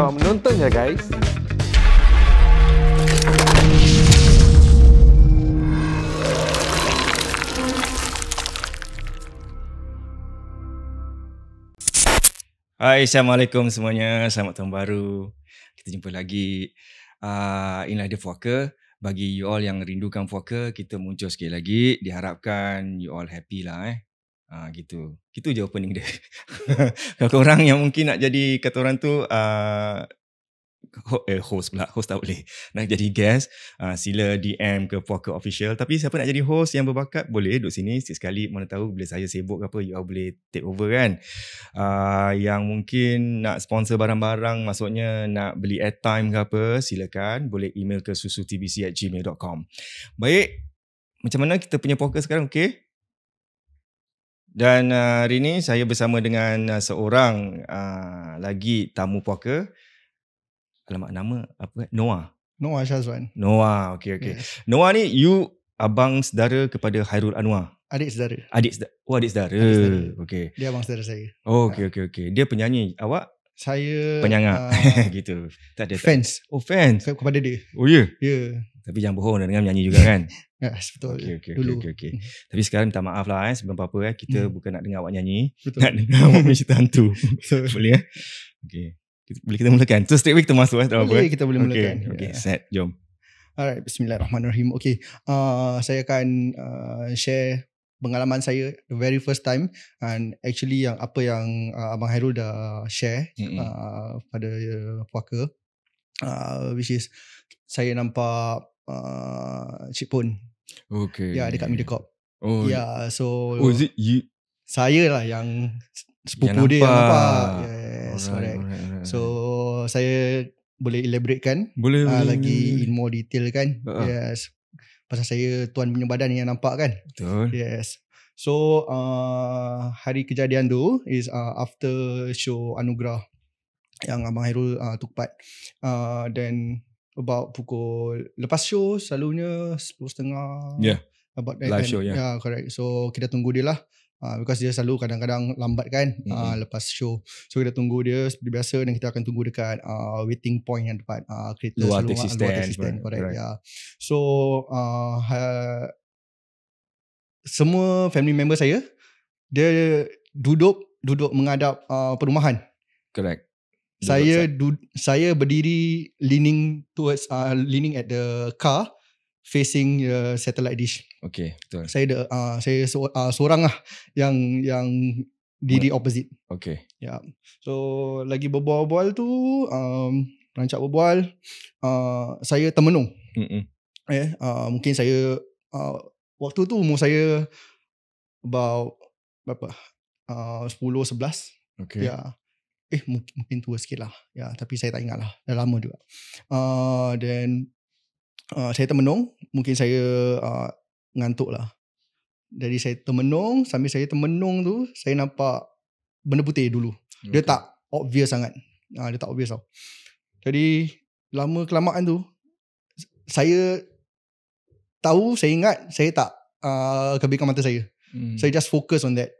Selamat menonton ya guys. Hai, Assalamualaikum semuanya. Selamat tahun baru. Kita jumpa lagi. Inilah dia Puaka. Bagi you all yang rindukan Puaka, kita muncul sekali lagi. Diharapkan you all happy lah gitu. Gitu je opening dia. Kalau korang yang mungkin nak jadi kata orang tu host pula. Host tak boleh. Nak jadi guest, sila DM ke Puaka Official. Tapi siapa nak jadi host yang berbakat, boleh duduk sini. Sekali mana tahu bila saya sibuk ke apa, you all boleh take over kan. Yang mungkin nak sponsor barang-barang, maksudnya nak beli airtime ke apa, silakan. Boleh email ke susutbc@gmail.com. Baik, macam mana kita punya Puaka sekarang, okey? Dan hari ni saya bersama dengan seorang lagi tamu Puaka. Alamak, nama apa? Noah Syazwan. Noah, okey. Yes. Noah ni you abang saudara kepada Hairul Anwar. Adik saudara. Adik saudara. Okey. Dia abang saudara saya. Oh, okey. Dia penyanyi, awak Saya penyangga gitu. Tak ada. Fans. Oh, fans. Kepada dia. Oh ya. Ya. Tapi jangan bohong dengan menyanyi juga kan. Yes, betul. Okey. Tapi sekarang minta maaf lah sebelum apa-apa kita bukan nak dengar awak nyanyi. Betul. Nak dengar awak punya cerita hantu. Boleh Okey. Boleh kita mulakan. So straight away kita masuk tak apa. Boleh, kita boleh mulakan. Okey, set. Jom. Alright, bismillahirrahmanirrahim. Okay, saya akan share pengalaman saya the very first time, and actually yang apa yang Abang Hairul dah share pada Puaka, which is saya nampak Cik Pon. Okay. Ya, dekat Mediacorp. Oh. Ya, so is it you? Saya lah yang sepupu dia yang nampak. Yes, correct. Alright. So saya boleh elaborate kan? Boleh. Lagi in more detail kan? Yes. Pasal saya tuan punya badan yang nampak kan? Betul. Yes. So hari kejadian tu is after show Anugerah yang Abang Hairul took part. Then about pukul lepas show selalunya 10.30. Yeah. About live show, yeah. Yeah, correct. So kita tunggu dia lah. Because dia selalu kadang-kadang lambat kan lepas show. So kita tunggu dia seperti biasa, dan kita akan tunggu dekat waiting point yang depan kereta luar luar taxi stand. Correct. Yeah. So semua family member saya dia duduk menghadap perumahan. Correct. Saya berdiri leaning at the car facing the satellite dish. Okay, betul. Saya seorang lah yang diri opposite. Okay. Ya. Yeah. So lagi berbual-bual tu, rancak berbual, saya termenung. Mungkin saya waktu tu umur saya about berapa? 10-11. Okay. Ya. Yeah. Mungkin tua sikit lah. Ya, tapi saya tak ingat lah. Dah lama juga. Then saya termenung. Mungkin saya ngantuk lah. Jadi saya termenung. Sambil saya termenung tu, saya nampak benda putih dulu. Okay. Dia tak obvious sangat. Dia tak obvious tau. Jadi lama kelamaan tu, saya tahu, saya ingat, saya tak kebaikan mata saya. Saya just focus on that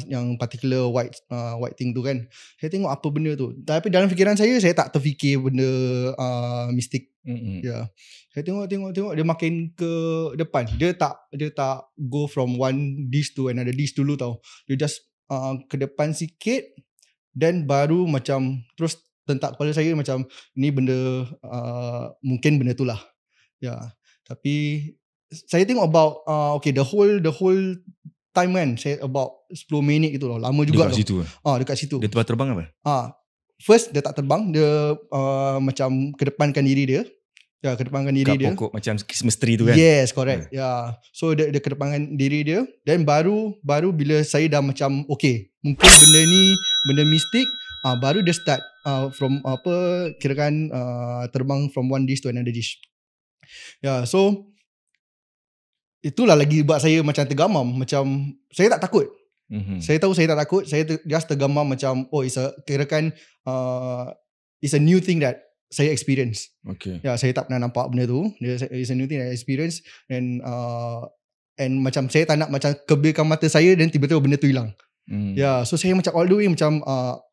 yang particular white thing tu kan. Saya tengok apa benda tu. Tapi dalam fikiran saya tak terfikir benda mistik. Ya. Saya tengok dia makin ke depan. Dia tak go from one dish to another dish dulu tau. Dia just ke depan sikit, then baru macam terus tentak kepala saya macam ni benda mungkin benda tu lah. Ya. Tapi saya tengok about okay the whole time kan, saya about 10 minit gitu loh. Lama juga dekat situ. Dekat situ. Dia terbang apa? First dia tak terbang, dia macam kedepankan diri dia. Ya, kedepankan diri dia. Pokok macam misteri tu kan. Yes, correct. Ya. So dia kedepankan diri dia, dan baru bila saya dah macam okay, mungkin benda ni benda mistik, baru dia start from kirakan terbang from one dish to another dish. Ya, so itulah lagi buat saya macam tergamam. Macam saya tak takut. Saya tahu saya tak takut. Saya just tergamam macam kirakan it's a new thing that saya experience. Okay. Ya, saya tak pernah nampak benda tu. It's a new thing that I experience, and macam saya tak nak macam kebelkan mata saya dan tiba-tiba benda tu hilang. Ya, so saya macam all the way macam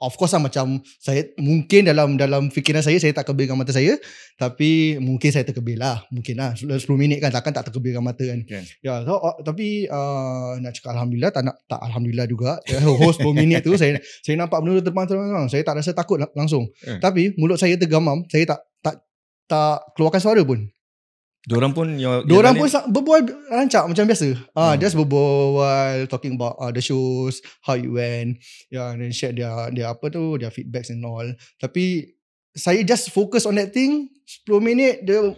of course lah macam saya mungkin dalam fikiran saya tak kebelkan mata saya, tapi mungkin saya terkebel lah, mungkin lah 10 minit kan takkan tak terkebelkan mata kan. Ya, so tapi nak cakap alhamdulillah tak alhamdulillah juga. Host 10 minit tu saya nampak benda tu terbang, saya tak rasa takut langsung. Tapi mulut saya tergamam, saya tak keluarkan suara pun. Diorang pun berbual rancak macam biasa. Just berbual talking about the shows, how it went. And then share their their feedbacks and all. Tapi saya just focus on that thing. 10 minit dia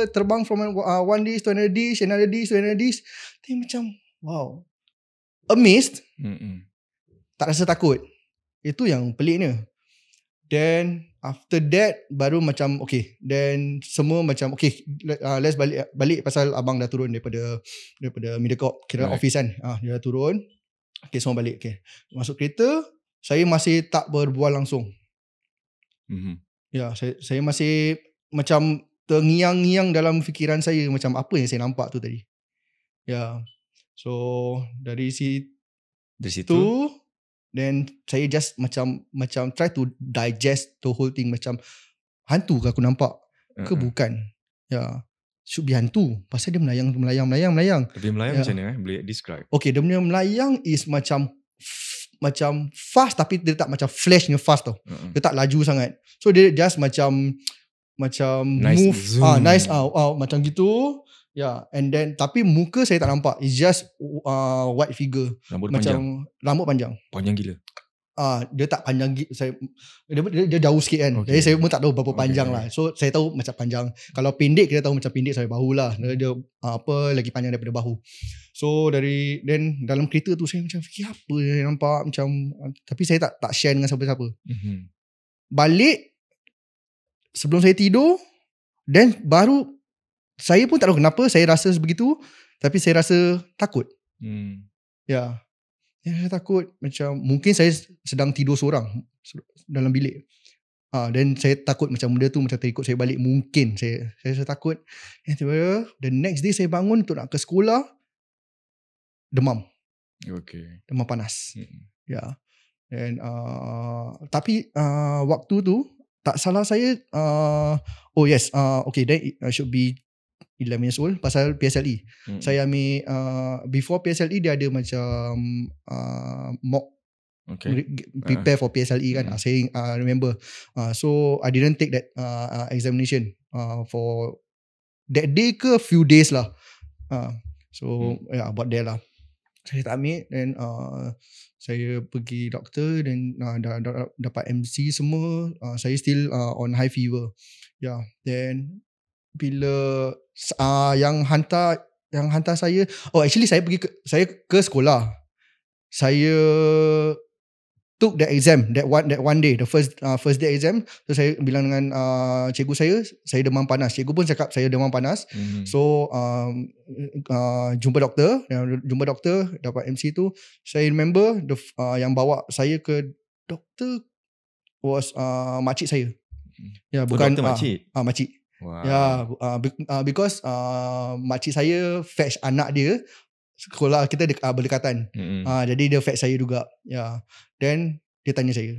terbang from one dish to another dish, another dish to another dish. Tapi macam wow. Amazed. Tak rasa takut. Itu yang peliknya. Then after that baru macam okay, then semua macam okay, let's balik pasal abang dah turun daripada Mediacorp, kira office kan. Dia dah turun. Okay, semua balik. Okay, masuk kereta, saya masih tak berbual langsung. Ya, saya masih macam terngiang-ngiang dalam fikiran saya macam apa yang saya nampak tu tadi. Ya. So dari situ then saya just macam try to digest the whole thing, macam hantu ke aku nampak ke bukan. Ya, should be hantu pasal dia melayang. Tapi melayang macam mana boleh describe? Okay, dia punya melayang is macam fast, tapi dia tak macam flashnya fast tau. Dia tak laju sangat. So dia just macam nice move nice macam gitu. Ya, and then tapi muka saya tak nampak. It's just white figure. Rambut panjang. Panjang gila. Dia tak panjang dia jauh sikit kan. Jadi saya pun tak tahu berapa panjang lah. So saya tahu macam panjang. Kalau pendek kita tahu macam pendek sampai bahu lah. Dia lagi panjang daripada bahu. So then dalam kereta tu saya macam fikir apa yang nampak macam, tapi saya tak share dengan siapa-siapa. Balik sebelum saya tidur, then baru saya pun tak tahu kenapa saya rasa begitu, tapi saya rasa takut. Ya. Saya takut macam mungkin saya sedang tidur seorang dalam bilik. Then saya takut macam benda tu macam terikut saya balik, mungkin saya takut. And tiba-tiba the next day saya bangun untuk nak ke sekolah, demam. Demam panas. Ya. And tapi waktu tu tak salah saya okay, then it should be 11 years old pasal PSLE. Saya ambil before PSLE dia ada macam mock prepare for PSLE kan. Saya remember. So I didn't take that examination for that day ke few days lah. So about there lah. Saya tak ambil, then saya pergi doktor, dan dapat MC semua. Saya still on high fever. Then bila yang hantar saya, actually saya ke sekolah. Saya took the exam that one day, the first day exam. So saya bilang dengan cikgu saya demam panas. Cikgu pun cakap saya demam panas. So jumpa doktor, dapat MC tu. Saya remember yang bawa saya ke doktor was makcik saya. Ya, bukan makcik. Makcik. Wow. Ya, because makcik saya fetch anak dia, sekolah kita berdekatan. Jadi dia fetch saya juga. Ya. Then dia tanya saya,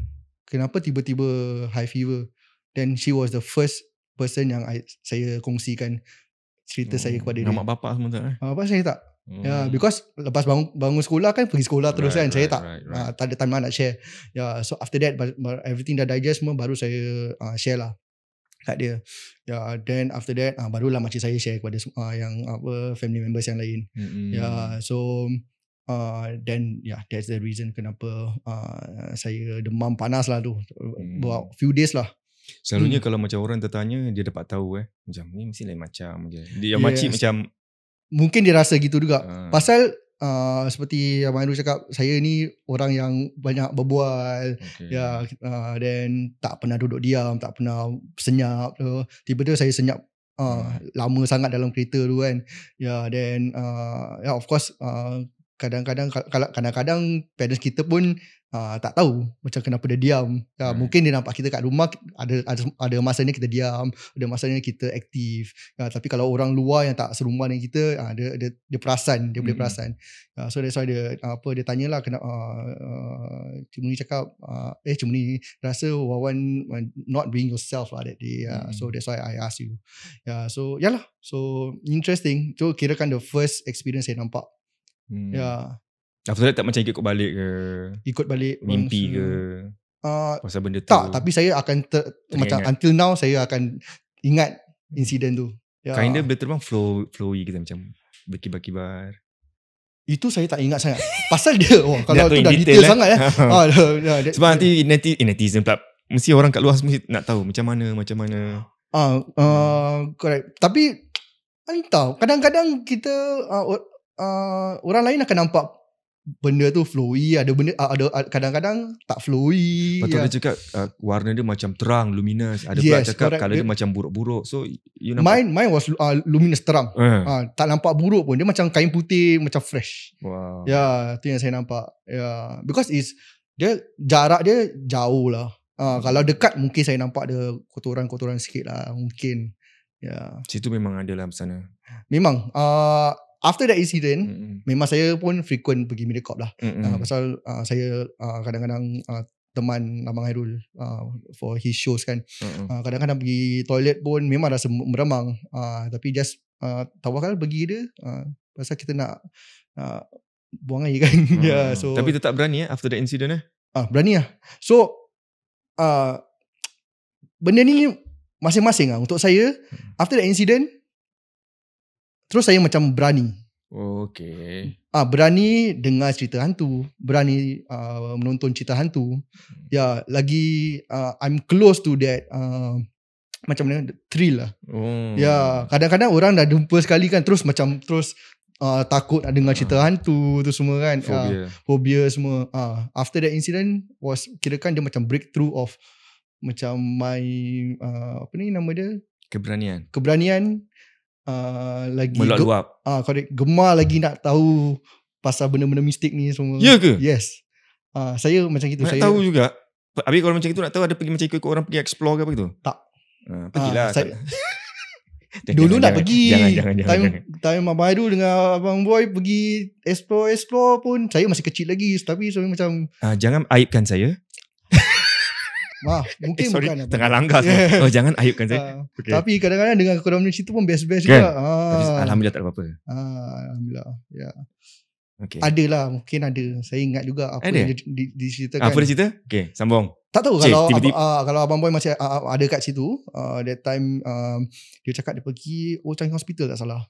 kenapa tiba-tiba high fever? Then she was the first person yang saya kongsikan cerita saya kepada dia. Nama bapak semua tak? Bapak saya tak. Ya, because lepas bangun sekolah kan pergi sekolah terus kan. Saya tak ada time nak share. Ya, so after that everything dah digest semua, baru saya share lah kat dia. Ya, then after that barulah makcik saya share kepada yang family members yang lain. Ya, so then that's the reason kenapa saya demam panas lah tu. About few days lah. Selalunya kalau macam orang tertanya, dia dapat tahu macam ni mesti lain macam je. Dia makcik macam mungkin dia rasa gitu juga. Pasal seperti yang Abang Andrew cakap, saya ni orang yang banyak berbual. Ya, then tak pernah duduk diam, tak pernah senyap. Tiba-tiba saya senyap lama sangat dalam kereta tu kan. Ya, then of course kadang-kadang parents kita pun tak tahu macam kenapa dia diam. Mungkin dia nampak kita kat rumah ada masanya kita diam, ada masanya kita aktif. Tapi kalau orang luar yang tak serumah dengan kita, dia perasan, dia boleh perasan. So that's why dia tanyalah kenapa Cik Muni cakap Cik Muni rasa Wawan not being yourself lah that day. So that's why I ask you. So yalah. So interesting. So kirakan the first experience saya nampak. After that tak macam ikut balik ke? Ikut balik mimpi ke? Pasal benda tu? Tak, tapi saya akan macam ingat. Until now saya akan ingat insiden tu. Kinda boleh terbang flowy kita macam berkibar-kibar. Itu saya tak ingat sangat. Pasal dia kalau tu dah detail sangat sebab nanti netizen pula, mesti orang kat luar mesti nak tahu macam mana. Correct. Tapi entah, kadang-kadang kita orang lain akan nampak benda tu flowy, ada kadang-kadang tak flowy. Betul dia cakap warna dia macam terang, luminous. Ada pula cakap color dia macam buruk-buruk. So you nampak mine was luminous, terang. Tak nampak buruk pun. Dia macam kain putih, macam fresh. Wow. Tu yang saya nampak. Because jarak dia jauh lah. Kalau dekat mungkin saya nampak ada kotoran-kotoran sikit lah mungkin. Situ memang ada lah sana. Memang after that incident, memang saya pun frequent pergi Mediacorp lah. Pasal saya kadang-kadang teman Abang Hairul for his shows kan. Kadang-kadang pergi toilet pun memang rasa meremang. Tapi just tawakal pergi dia. Pasal kita nak buang air kan. So, tapi tetap berani after that incident berani lah. So benda ni masing-masing lah. Untuk saya, after that incident, terus saya macam berani. Okay. Berani dengar cerita hantu, berani menonton cerita hantu. Lagi I'm close to that macam mana thrill lah. Kadang-kadang orang dah jumpa sekali kan, terus takut nak dengar cerita hantu tu semua kan. Phobia semua. After that incident was kirakan dia macam breakthrough of macam my apa ni nama dia? Keberanian. Lagi meluap. Correct. Gemar lagi nak tahu pasal benda-benda mistik ni semua. Ya ke? Yes. Saya macam gitu. Saya tahu juga. Habis kalau macam itu nak tahu ada pergi macam ikut orang pergi explore ke apa gitu? Tak. Pergilah. Dulu nak pergi. Jangan. Time Abang Hairul dengan Abang Boy pergi explore pun saya masih kecil lagi. Tapi saya macam jangan aibkan saya. Mungkin sorry, bukan tengah langgar. Jangan aibkan saya. Okay. Tapi kadang-kadang dengan korang punya cerita pun best-best juga. Alhamdulillah tak ada apa-apa. Alhamdulillah. Okay. Adalah, mungkin ada. Saya ingat juga apa yang diceritakan. Apa dia cerita? Okay, sambung. Tak tahu kalau Abang Boy masih ada kat situ. That time dia cakap dia pergi Changi Hospital tak salah.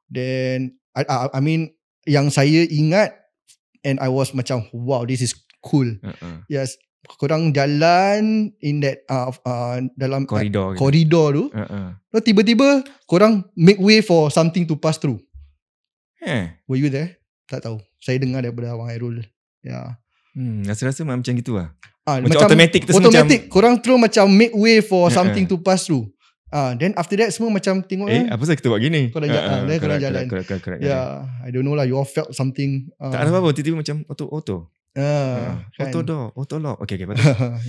Then I mean yang saya ingat and I was macam wow, this is cool. Yes. Korang jalan in that dalam koridor tu. Tiba-tiba korang make way for something to pass through. Were you there? Tak tahu. Saya dengar daripada Abang Hairul. Rasa-rasa macam gitu lah. Macam automatic. Korang terus macam make way for something to pass through. Then after that semua macam tengok apa sebab kita buat gini? Korang jalan. Correct. I don't know lah. You all felt something. Tak ada apa-apa. Tiba-tiba macam auto. Kan? Auto lock. Okay, betul.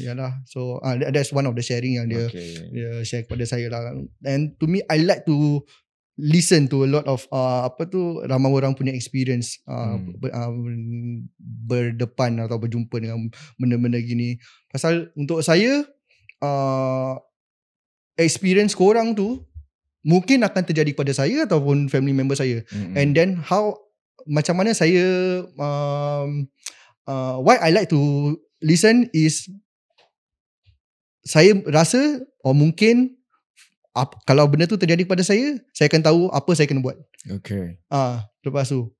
Yalah. So that's one of the sharing yang dia share kepada saya lah. And to me, I like to listen to a lot of ramai orang punya experience berdepan atau berjumpa dengan benda-benda gini. Pasal untuk saya experience korang tu mungkin akan terjadi pada saya ataupun family member saya. And then macam mana saya why I like to listen is saya rasa mungkin kalau benda tu terjadi pada saya akan tahu apa saya kena buat. Okay. Lepas tu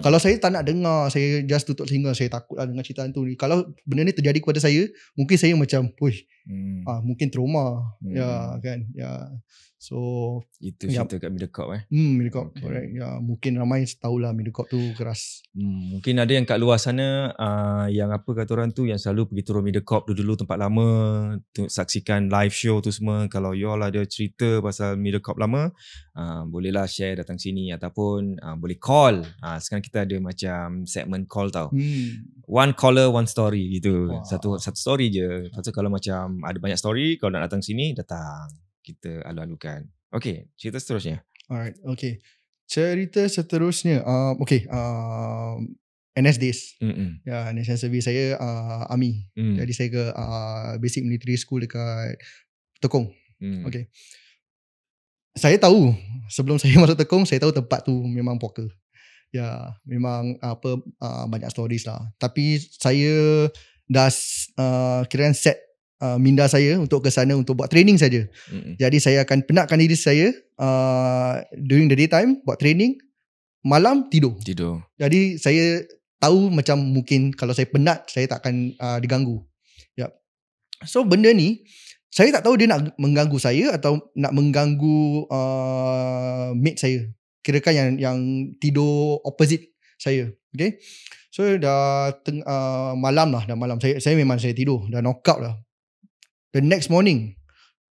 kalau saya tak nak dengar, saya just tutup telinga, saya takut lah dengar cerita hantu ni. Kalau benda ni terjadi kepada saya, mungkin saya macam Mungkin trauma. Ya kan. Ya. So itu cerita kat Mediacorp Mediacorp, correct. Ya, mungkin ramai tahulah Mediacorp tu keras. Mungkin ada yang kat luar sana yang apa kata orang tu yang selalu pergi turun Mediacorp dulu tempat lama saksikan live show tu semua. Kalau you all ada cerita pasal Mediacorp lama, bolehlah share datang sini ataupun boleh call. Sekarang kita ada macam segmen call tau. One caller one story gitu. Satu story je. Lepas tu kalau macam ada banyak story, kalau nak datang sini, datang. Kita alu-alukan. Okay, cerita seterusnya. Alright, okay. Cerita seterusnya, NS Days. Ya, National Service saya Army. Jadi saya ke Basic Military School dekat Tekong. Okay. Saya tahu sebelum saya masuk Tekong, saya tahu tempat tu memang poker. Ya, memang banyak stories lah. Tapi saya dah kira set minda saya untuk ke sana untuk buat training saja. Jadi saya akan penatkan diri saya during the daytime buat training, malam tidur. Jadi saya tahu macam mungkin kalau saya penat saya tak akan diganggu. Yep. So benda ni saya tak tahu dia nak mengganggu saya atau nak mengganggu mate saya. Kirakan yang tidur opposite saya. Okay. So dah malam lah, dah malam. Saya memang saya tidur, dah knockout lah. The next morning,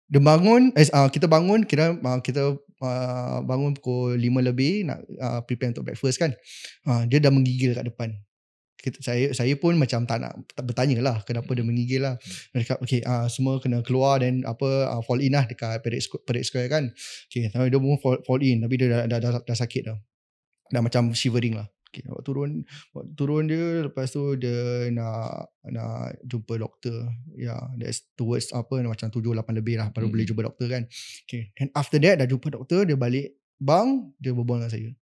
dia bangun, kita bangun, kita bangun pukul 5 lebih nak prepare untuk breakfast kan. Dia dah menggigil kat depan. Saya pun macam tak bertanya lah kenapa dia menggigil lah. Dia cakap okay, semua kena keluar dan fall in lah dekat Parade Square kan. Okay, dia pun fall in tapi dia dah sakit dah. Dah macam shivering lah. Okay, waktu turun dia, lepas tu dia nak jumpa doktor. Ya, that's towards macam 7-8 lebih lah baru boleh jumpa doktor kan. Okay, and after that dah jumpa doktor, dia balik bang, dia berbual dengan saya.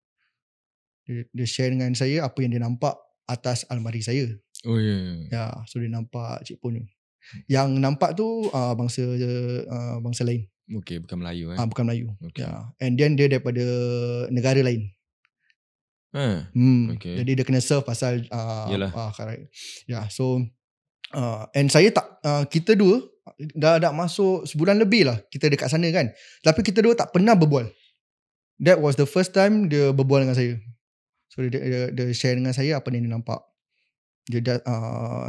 Dia share dengan saya apa yang dia nampak atas almari saya. Oh ya. Yeah. Ya, so dia nampak Cik Pon tu. Yang nampak tu bangsa lain. Okay, bukan Melayu bukan Melayu. Okay. Ya, and then dia daripada negara lain. Okay. Jadi dia kena serve pasal correct. Ya, so and saya tak kita dua dah masuk sebulan lebih lah kita dekat sana kan. Tapi kita dua tak pernah berbual. That was the first time dia berbual dengan saya. So dia share dengan saya apa yang dia nampak. Dia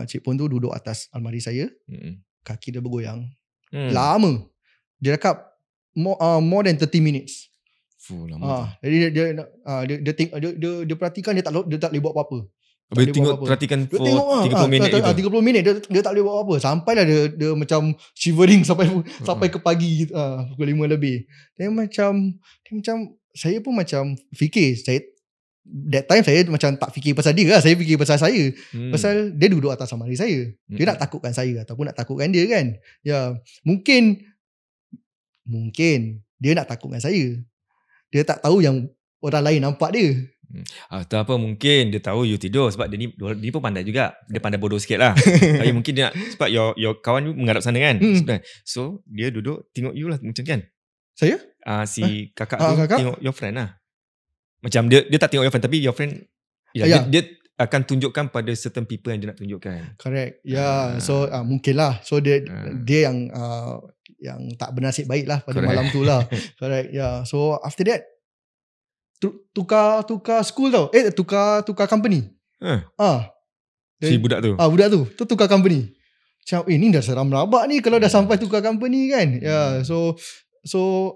Cik Pon tu duduk atas almari saya. Kaki dia bergoyang. Lama. Dia cakap more than 30 minutes. Jadi dia perhatikan dia tak boleh buat apa-apa. Perhatikan for 30 minit gitu. 30 minit dia tak boleh buat apa. Sampailah dia macam shivering sampai ke pagi pukul 5 lebih. Dia macam saya pun macam fikir, that time saya macam tak fikir pasal dia lah. Saya fikir pasal saya. Pasal dia duduk atas almari saya. Dia nak takutkan saya ataupun nak takutkan dia kan. Ya, mungkin dia nak takutkan saya. Dia tak tahu yang orang lain nampak dia. Atau apa, mungkin dia tahu you tidur sebab dia pun pandai juga. Dia pandai bodoh sikit lah. Tapi mungkin dia nak, sebab your kawan menghadap sana kan. So dia duduk tengok you lah macam kan. Saya? Si kakak tu tengok your friend lah. Macam dia tak tengok your friend, tapi your friend dia akan tunjukkan pada certain people yang dia nak tunjukkan. Correct. So mungkin lah. So dia yang tak bernasib baik lah pada malam tu lah. Correct. So after that tukar school tau. Tukar company. Si budak tu. Budak tu tukar company. Macam ni dah seram rabak ni kalau dah sampai tukar company kan. So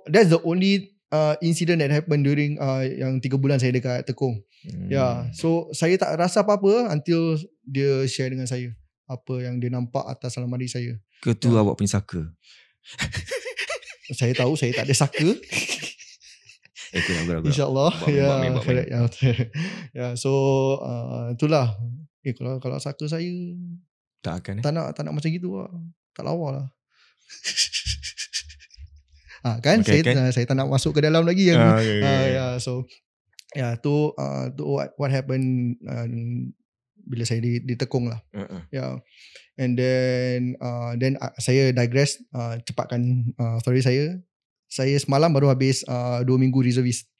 that's the only incident that happened during yang 3 bulan saya dekat Tekong. So saya tak rasa apa-apa until dia share dengan saya apa yang dia nampak atas almari saya. Ketua awak punya saka. Saya tahu saya tak ada saka. InsyaAllah. So itulah. Kalau saka saya tak akan tak nak macam gitu lah. Tak lawa lah. Kan saya tak nak masuk ke dalam lagi yang so tu what happened bila saya di Tekong lah. And then saya digress, cepatkan story saya. Saya semalam baru habis 2 minggu reservist.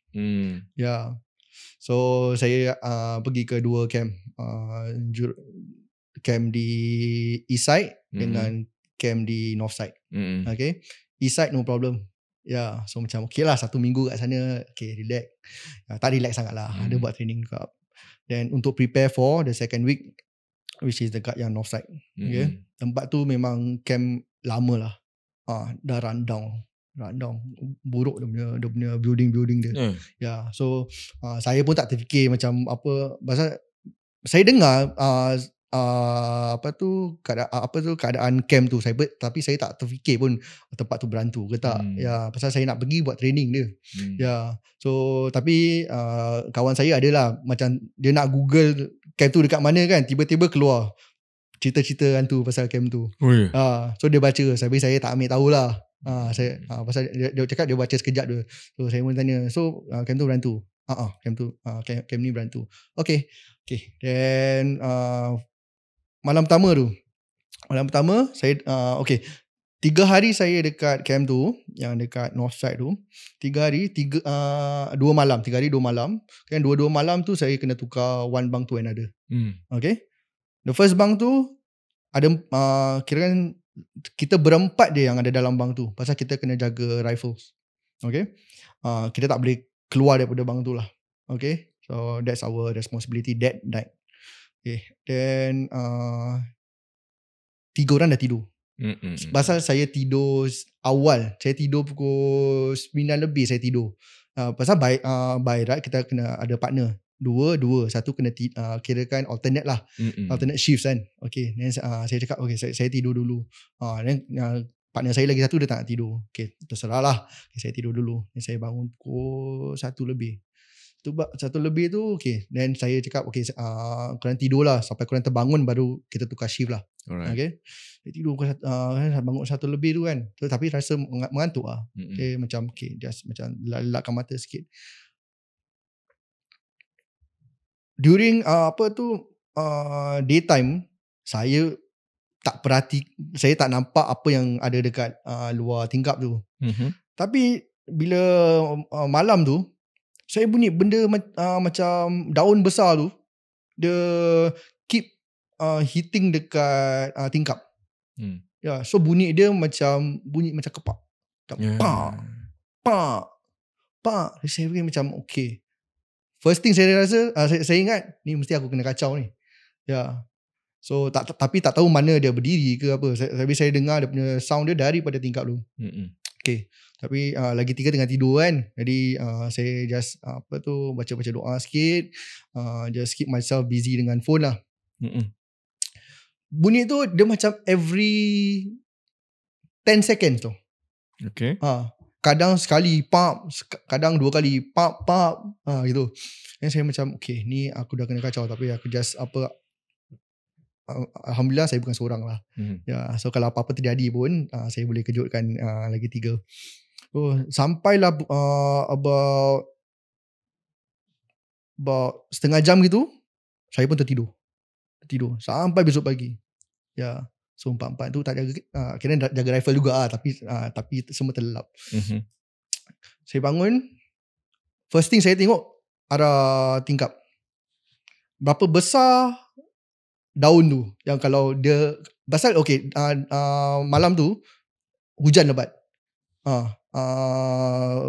So saya pergi ke 2 camp. Camp di East Side dengan camp di North Side. Mm. Okay. East Side no problem. Ya, so macam okay lah 1 minggu kat sana, okay, relax. Tak relax sangat lah, ada buat training juga. Then untuk prepare for the second week, which is dekat yang North Side. Okay. Tempat tu memang camp lama lah. Dah rundown, buruk dia punya building dia. Ya, so saya pun tak terfikir macam apa, pasal saya dengar keadaan camp tu, tapi saya tak terfikir pun tempat tu berantu ke tak. Ya, pasal saya nak pergi buat training dia. Ya, so tapi kawan saya adalah macam dia nak Google camp tu dekat mana kan, tiba-tiba keluar cerita-cerita hantu pasal camp tu. So dia baca, tapi saya tak ambil tahulah. Pasal dia cakap dia baca sekejap dia. So saya pun tanya, so camp tu berantu? Camp ni berantu. Okay. Then malam pertama saya 3 hari saya dekat camp tu, yang dekat North Side tu. 3 hari 2 malam. 3 hari 2 malam. Kan 2 malam tu saya kena tukar one bunk to another. Okay. The first bunk tu ada kirakan kita berempat dia yang ada dalam bunk tu, pasal kita kena jaga rifles. Okay. Kita tak boleh keluar daripada bunk tu lah. Okay. So that's our responsibility that night. Okay. Then 3 orang dah tidur. Pasal saya tidur awal, saya tidur pukul 9 lebih saya tidur. Pasal by right kita kena ada partner. Dua, satu kena kirakan alternate lah. Alternate shifts kan. Okay. Then saya cakap okay, saya tidur dulu. Then partner saya lagi satu dia tak nak tidur. Okay, terserah lah. Okay, saya tidur dulu. Then saya bangun pukul 1 lebih. 1 lebih tu okay. Then saya cakap okay, korang tidur lah sampai korang terbangun baru kita tukar shift lah. Alright. Okay. Saya tidur bangun 1 lebih tu kan. Tapi rasa mengantuk lah. Okay, macam okay, just macam lelakkan mata sikit. During daytime, saya tak nampak apa yang ada dekat luar tingkap tu. Tapi bila malam tu, saya bunyi benda macam daun besar tu, dia keep hitting dekat tingkap. Ya, so bunyi dia macam kepak. Pak. Saya fikir macam okay. First thing saya rasa, saya ingat ni mesti aku kena kacau ni. Ya. So tapi tak tahu mana dia berdiri ke apa. Tapi saya dengar dia punya sound dia daripada tingkap tu. Okay. Tapi lagi 3 tengah tidur kan. Jadi saya just baca-baca doa sikit. Just keep myself busy dengan phone lah. Bunyi tu dia macam every 10 seconds tu. Okay. Kadang sekali pap, kadang 2 kali pap gitu. Dan saya macam okay, ni aku dah kena kacau, tapi aku just alhamdulillah saya bukan seorang lah. Ya, so kalau apa-apa terjadi pun saya boleh kejutkan lagi 3. So sampailah about setengah jam gitu, saya pun tertidur sampai besok pagi. Ya. So 4 tu tak jaga, kira jaga rifle juga tapi semua terlelap. Saya bangun, first thing saya tengok arah tingkap. Berapa besar daun tu, yang kalau dia pasal okay, malam tu hujan lebat.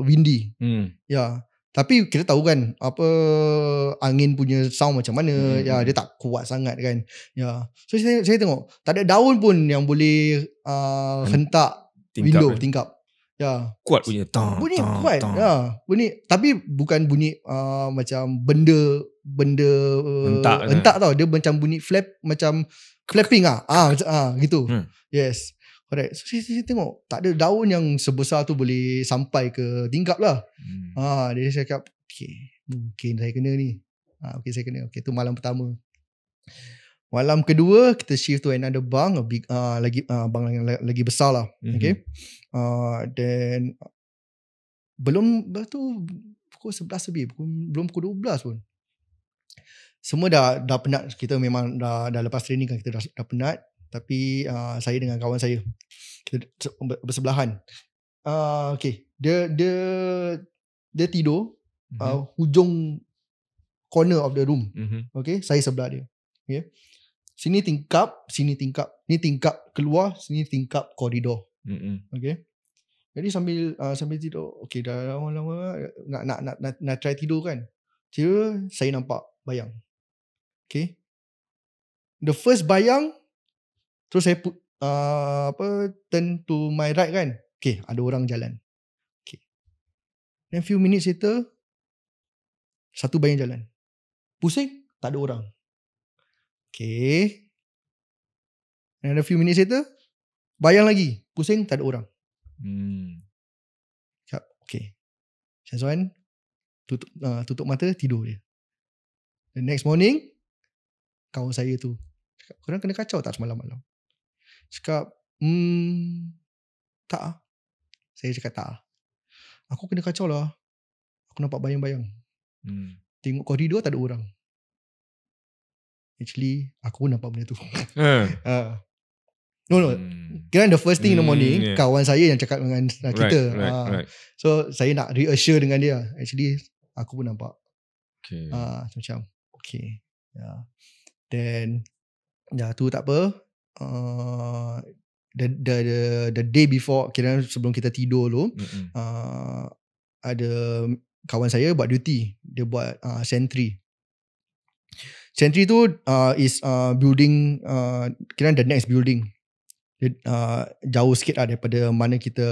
Windy. Ya. Tapi kita tahu kan apa angin punya sound macam mana. Ya, dia tak kuat sangat kan. Ya. So saya tengok tak ada daun pun yang boleh hentak tingkap. Ya. Kuat punya. Bunyi kuat. Ya. Bunyi, tapi bukan bunyi macam benda hentak tau. Dia macam bunyi macam flapping gitu. Yes. Correct. So saya tengok tak ada daun yang sebesar tu boleh sampai ke tingkap lah. Dia cakap okay, mungkin saya kena ni. Okay, saya kena. Okay, tu malam pertama. Malam kedua kita shift to another bunk, bunk yang lagi besar lah. Okay. Then belum tu pukul 11 lebih, belum pukul 12 pun. Semua dah penat. Kita memang dah lepas training kan, kita dah penat. Tapi saya dengan kawan saya kita bersebelahan. Okay, dia tidur hujung corner of the room. Okay, saya sebelah dia. Okay. Sini tingkap, sini tingkap. Ni tingkap keluar, sini tingkap koridor. Okay. Jadi sambil tidur, okay, dah lama-lama nak try tidur kan. Tiba saya nampak bayang. Okay. The first bayang, terus saya turn to my right kan. Okay, ada orang jalan. Okay. Then few minutes later, satu bayang jalan. Pusing, tak ada orang. Okay. And a few minutes later, bayang lagi. Pusing, tak ada orang. Okay. Syazwan tutup mata, tidur dia. The next morning, kawan saya tu cakap, korang kena kacau tak semalam-malam? Cakap, tak lah. Saya cakap tak lah. Aku kena kacau lah. Aku nampak bayang-bayang. Tengok koridor tak ada orang. Actually, aku pun nampak benda tu. No. Kira the first thing in the morning, kawan saya yang cakap dengan kita. Right. So, saya nak reassure dengan dia. Actually, aku pun nampak. Okay. Macam, okay. Then, tu tak apa. The day before, kira sebelum kita tidur tu, ada kawan saya buat duty. Dia buat sentry. Sentry tu is building, kira the next building. Dia, jauh sikit lah daripada mana kita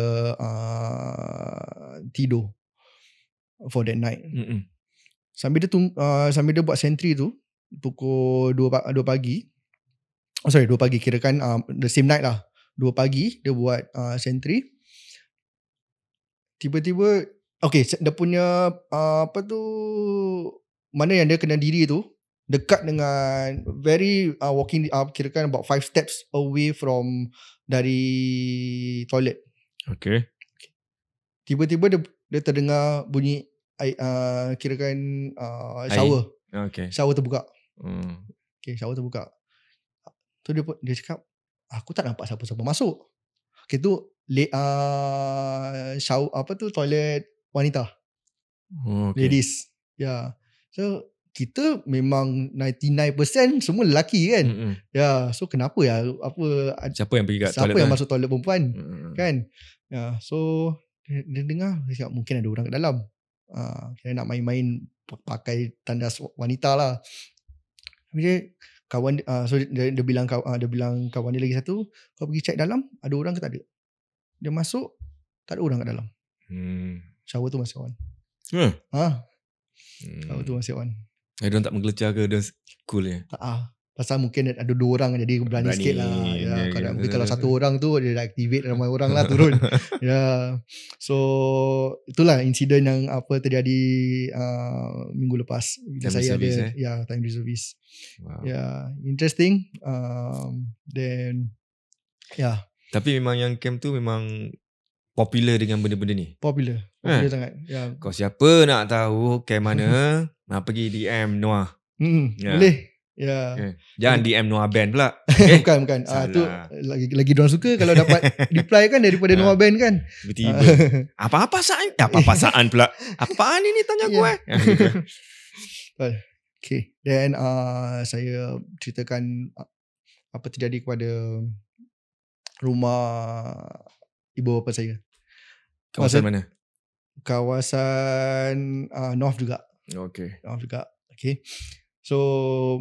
tidur for that night. Sambil dia buat sentry tu, pukul 2 pagi. 2 pagi, kira kan the same night lah. 2 pagi dia buat sentry. Tiba-tiba, okay, dia punya mana yang dia kena diri tu dekat dengan very walking, kira kan about 5 steps away from dari toilet. Okay. Tiba-tiba dia terdengar bunyi kira kan shower. Okay. Shower terbuka. Okay, shower terbuka. Tu dia cakap, aku tak nampak siapa-siapa masuk. Okay, tu shower toilet wanita. Okay. Ladies. Yeah. So kita memang 99% semua lelaki kan. So kenapa siapa yang pergi kat siapa toilet yang masuk toilet perempuan kan. So dia dengar, dia cakap mungkin ada orang kat dalam. Dia nak main-main pakai tandas wanita lah. Dia kawan so dia bilang kawan dia lagi satu, kau pergi check dalam ada orang ke tak ada. Dia masuk, tak ada orang kat dalam. Shower tu masih on. Shower tu masih on. Dia tak menggelecar ke? Dia cool je? Tak pasal mungkin ada 2 orang, jadi berani sikit lah. Kalau satu orang tu dia dah activate ramai orang lah turun. So itulah insiden yang terjadi minggu lepas bila saya ada time reservist. Wow. Interesting. Then tapi memang yang camp tu memang popular dengan benda-benda ni. Popular sangat. Kau siapa nak tahu camp mana? Pergi DM Noah. Boleh. Jangan DM Noah Band pula. Bukan. Tu lagi diorang suka kalau dapat reply kan daripada Noah Band kan. Tiba-tiba apa-apa saan pula. Apaan ini tanya gue. Okay. Then saya ceritakan apa terjadi kepada rumah ibu bapa saya. Kawasan mana? Kawasan North juga. Okay. North juga. Okay. So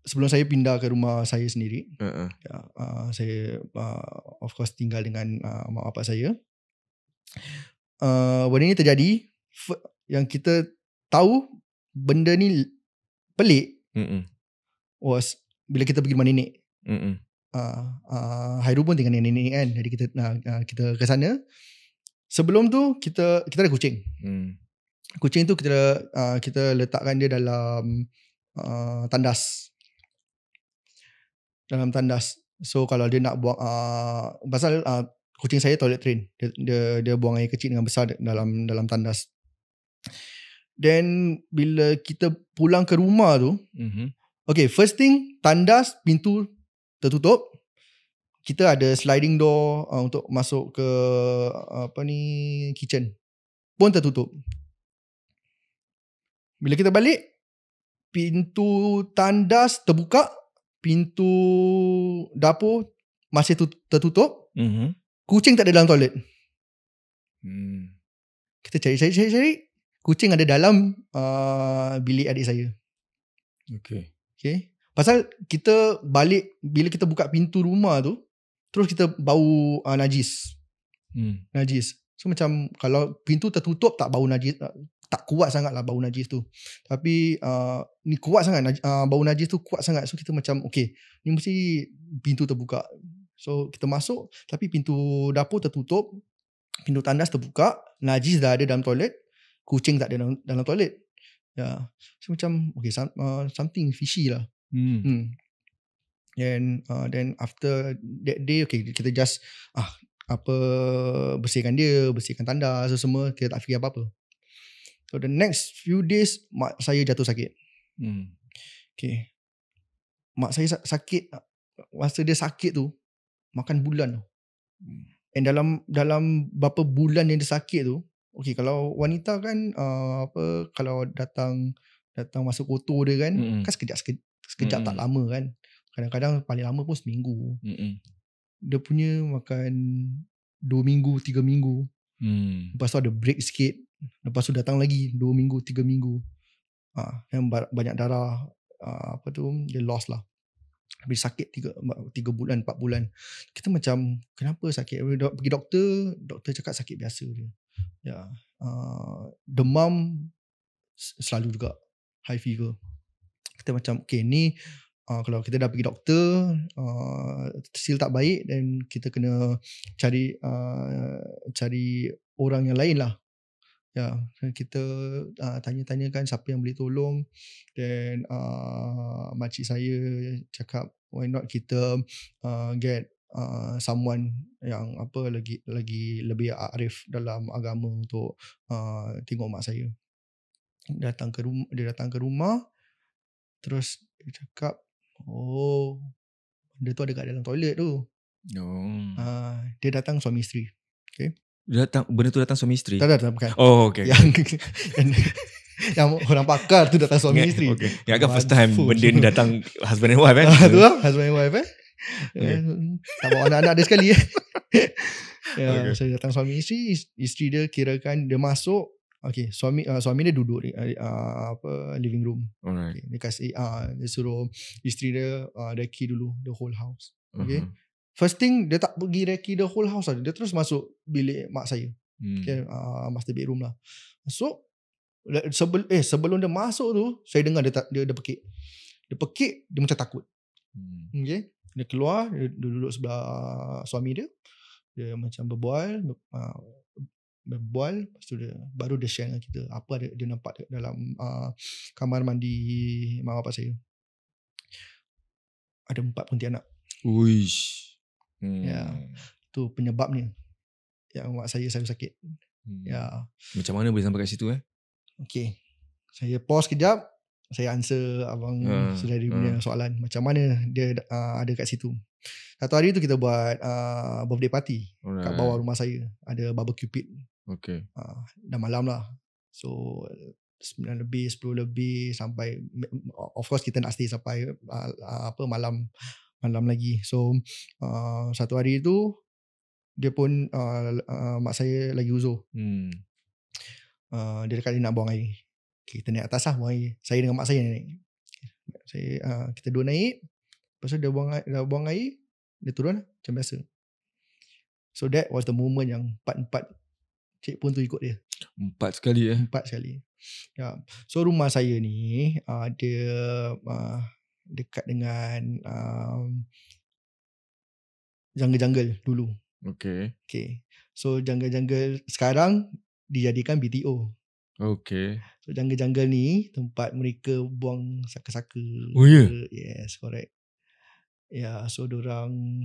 sebelum saya pindah ke rumah saya sendiri, saya of course tinggal dengan mak bapak saya. Benda ni terjadi, yang kita tahu benda ni pelik was bila kita pergi rumah nenek. Hairul pun tinggal dengan nenek kan, jadi kita ke sana. Sebelum tu kita ada kucing. Kucing tu kita letakkan dia dalam tandas. Dalam tandas. So kalau dia nak buang, pasal kucing saya toilet train, dia buang air kecil dengan besar dalam tandas. Then bila kita pulang ke rumah tu, okay, first thing, tandas pintu tertutup. Kita ada sliding door untuk masuk ke kitchen pun tertutup. Bila kita balik, pintu tandas terbuka, pintu dapur masih tertutup. Mhm. Kucing tak ada dalam toilet. Hmm. Kita cari. Kucing ada dalam bilik adik saya. Okay. Okay. Pasal kita balik, bila kita buka pintu rumah tu, terus kita bau najis. Najis. So macam kalau pintu tertutup tak bau najis, tak kuat sangat lah bau najis tu. Tapi ni kuat sangat, bau najis tu kuat sangat. So kita macam okay, ni mesti pintu terbuka. So kita masuk, tapi pintu dapur tertutup, pintu tandas terbuka, najis dah ada dalam toilet, kucing tak ada dalam toilet. Ya, so macam okay, something fishy lah. Then after that day, okay, kita just bersihkan tandas, so semua kita tak fikir apa-apa. So the next few days mak saya jatuh sakit. Okay, mak saya sakit. Masa dia sakit tu makan bulan tu. And dalam berapa bulan yang dia sakit tu, okay, kalau wanita kan kalau datang masuk kotor dia kan, kan sekejap tak lama kan. Kadang-kadang paling lama pun seminggu. Dia punya makan 2 minggu, 3 minggu. Lepas tu ada break sikit. Lepas tu datang lagi 2 minggu, 3 minggu. Yang banyak darah, dia lost lah. Habis sakit 3 bulan, 4 bulan. Kita macam, kenapa sakit? Pergi doktor cakap sakit biasa je. Ya. Demam selalu juga, high fever. Kita macam, okay, ni kalau kita dah pergi doktor, still tak baik, dan kita kena cari orang yang lain lah. Ya, kita tanya-tanyakan siapa yang boleh tolong. Dan makcik saya cakap, why not kita get someone yang lagi lebih arif dalam agama untuk tengok mak saya. Dia datang ke rumah, terus dia cakap, benda tu ada kat dalam toilet tu. Dia datang suami isteri. Okay. Benda tu datang suami isteri? Tak, bukan. Oh, okay. Yang orang pakar tu datang suami isteri. Okay. Yang first time benda ni datang husband and wife kan? Tu lah, husband and wife tak bawa anak-anak dia sekali. Okay. So datang suami isteri. Isteri dia kirakan dia masuk. Okay, suami dia duduk di living room. Alright. Okay, dia kasih dia suruh isteri dia recce dulu the whole house. Okay. First thing, dia tak pergi recce the whole house lah. Dia terus masuk bilik mak saya. Okay, master bedroom lah. Masuk. Sebelum dia masuk tu, saya dengar dia pekik. Dia pekik, dia macam takut. Okay. Dia keluar, dia duduk sebelah suami dia. Dia macam berbual. Lepas tu baru dia share dengan kita apa dia nampak dalam kamar mandi mak bapak saya. Ada 4 pontianak. Uish. Ya, tu penyebabnya yang mak saya sakit. Ya. Macam mana boleh sampai kat situ Okay, saya pause kejap. Saya answer abang saudari punya soalan. Macam mana dia ada kat situ. Satu hari tu kita buat birthday party kat bawah rumah saya. Ada barbecue pit. Okay. Dah malam lah. So 9 lebih, 10 lebih sampai, of course kita nak stay sampai malam lagi. So satu hari tu dia pun mak saya lagi uzur. Dia dekat dia nak buang air. Kita naik atas lah buang air. Saya dengan mak saya naik. Kita dua naik. Lepas tu dia buang air, dia turun macam biasa. So that was the moment yang 4 cik pun tu ikut dia. 4 sekali 4 sekali. Ya. So rumah saya ni dia dekat dengan jungle dulu. Okay. So jungle sekarang dijadikan BTO. Okay. So jungle ni tempat mereka buang saka-saka. Oh ya? Yes, correct. Ya, so dorang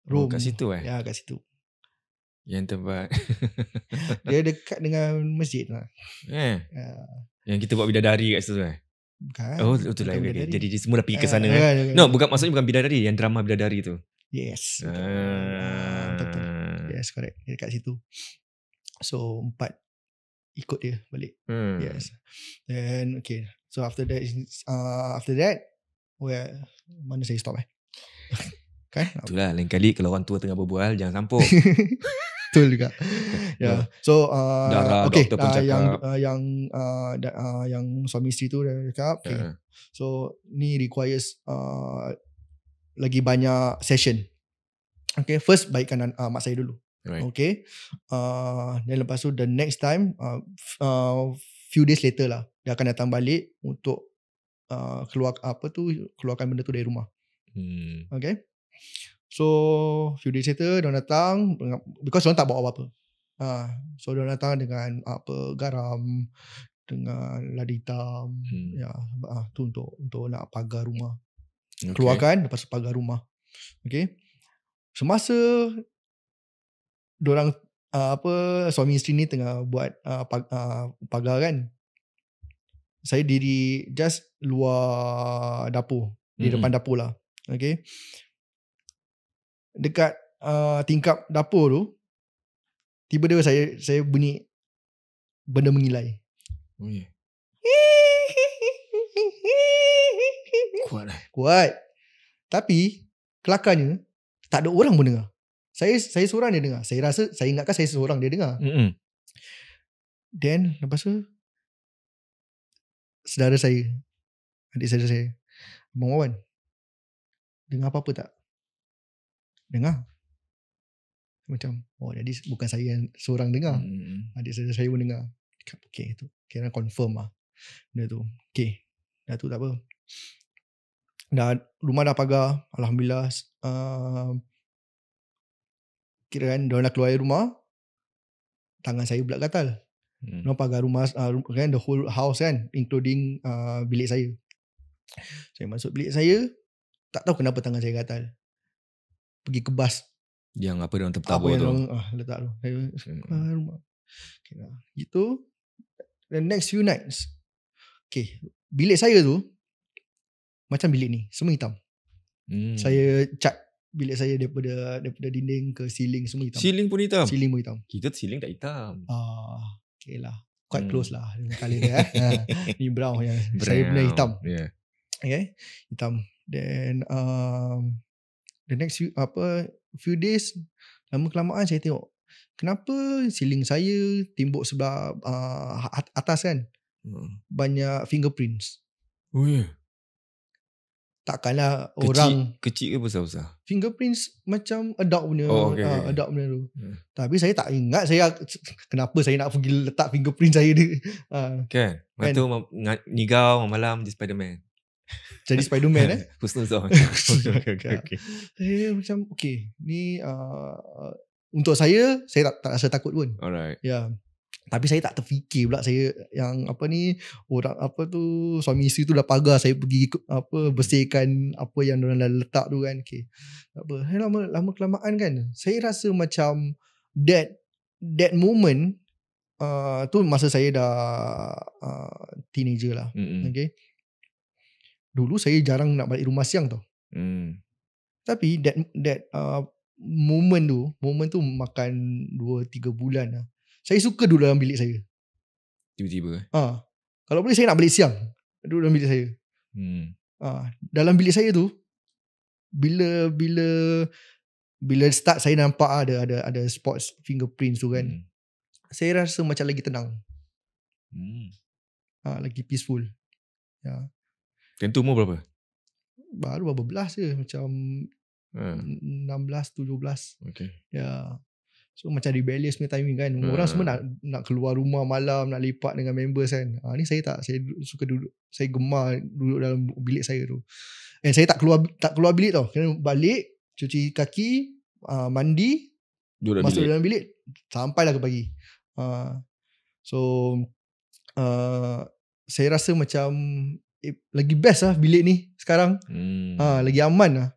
roam kat situ Ya, kat situ. Yang tempat dia dekat dengan masjid lah. Yang kita buat bidadari kat situ Bukan. Oh, betul lah. Jadi semua dah pergi ke sana No, maksudnya bukan bidadari, yang drama bidadari tu. Yes. Betul. Yes, correct. Dia dekat situ. So 4 ikut dia balik. Yes. Then okay. So after that mana saya stop kan? Itulah lain kali kalau orang tua tengah berbual jangan sampuk. Betul juga. So Darah, okay, doktor pun cakap. yang suami isteri tu dah cakap, okay. So ni requires lagi banyak session. Okay, first baikkan mak saya dulu. Right. Okay. Dan lepas tu the next time few days later lah dia akan datang balik untuk keluarkan benda tu dari rumah. Okay. So few days later dia datang because dia tak bawa apa-apa. So dia datang dengan garam, dengan lada hitam, tu untuk nak pagar rumah. Okay. Keluarkan lepas tu pagar rumah. Okay. Semasa diorang suami isteri ni tengah buat pagar kan, saya diri just luar dapur, di depan dapur lah. Okay. Dekat tingkap dapur tu, tiba-tiba saya bunyi benda mengilai. Oh yeah. Kuat. Tapi kelakarnya tak ada orang pun dengar. Saya seorang dia dengar. Saya ingatkan saya seorang dia dengar. Then lepas tu saudara saya, adik saudara saya, Abang Wawan, dengar apa-apa tak? Dengar. Macam jadi bukan saya yang seorang dengar. Adik saudara saya pun dengar. Okay, tu kira confirm lah benda tu. Okay, dah tu tak apa. Rumah dah pagar, alhamdulillah. Kira kan diorang dah keluar dari rumah, tangan saya pula gatal. Diorang pagar rumah kan, the whole house kan, including bilik saya. Saya masuk bilik saya, tak tahu kenapa tangan saya gatal. Pergi kebas yang apa diorang tertabur tu, letak tu rumah. Okay, gitu. The next few nights, okay, bilik saya tu macam bilik ni, semua hitam. Saya cat bilik saya daripada dinding ke ceiling semua hitam. Ceiling pun hitam? Ceiling pun hitam. Kita ceiling tak hitam. Okay lah, quite close lah dengan colour dia. Ni brown yang saya benar hitam. Okay, hitam. Then the next few days, lama kelamaan saya tengok kenapa ceiling saya timbuk sebelah atas kan, banyak fingerprints. Oh yeah. Takkanlah orang kecil ke besar-besar? Fingerprints macam adult punya. Adult punya tu. Tapi saya tak ingat kenapa saya nak pergi letak fingerprint saya dia. Kan? Lepas tu Nigau malam di Spiderman. Jadi Spiderman Husnuzon. Okay. Saya macam ni untuk saya tak rasa takut pun. Alright. Tapi saya tak terfikir pula saya yang orang suami isteri tu dah pagar, saya pergi bersihkan apa yang diorang dah letak tu kan. Okay. Lama kelamaan kan, saya rasa macam that moment tu masa saya dah teenager lah. Okay. Dulu saya jarang nak balik rumah siang tau. Tapi that moment tu makan 2-3 bulan lah. Saya suka duduk dalam bilik saya. Tiba-tiba. Kalau boleh saya nak balik siang, duduk dalam bilik saya. Dalam bilik saya tu, bila start saya nampak ada spots fingerprints tu kan, saya rasa macam lagi tenang. Lagi peaceful. Tentu umur berapa? Baru berapa belas je, macam 16-17. Okay. So macam rebellious punya timing kan. Orang semua nak keluar rumah malam, nak lepak dengan members kan. Ni saya tak. Saya suka duduk, saya gemar duduk dalam bilik saya tu. And saya tak keluar bilik tau. Kena balik, cuci kaki, mandi, masuk dalam bilik sampailah ke pagi. Saya rasa macam lagi best lah bilik ni sekarang. Lagi aman lah.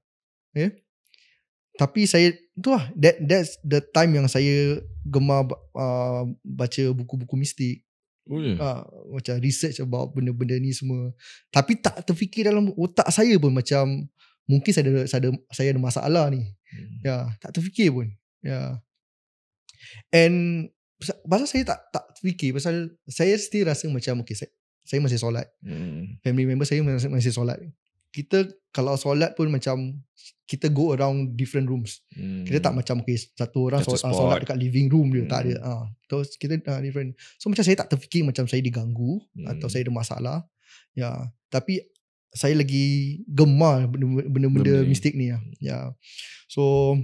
Tapi saya tu lah, that's the time yang saya gemar baca buku-buku mistik. Macam research about benda-benda ni semua. Tapi tak terfikir dalam otak saya pun macam mungkin saya ada masalah ni. Tak terfikir pun. And pasal saya tak fikir, pasal saya still rasa macam saya masih solat. Family member saya masih solat. kita kalau solat pun macam kita go around different rooms. Kita tak macam satu orang Satu solat spot. dekat living room dia, tak ada. Terus kita different. So macam saya tak terfikir macam saya diganggu atau saya ada masalah. Ya, tapi saya lagi gemar benda-benda mistik ni lah. Ya. So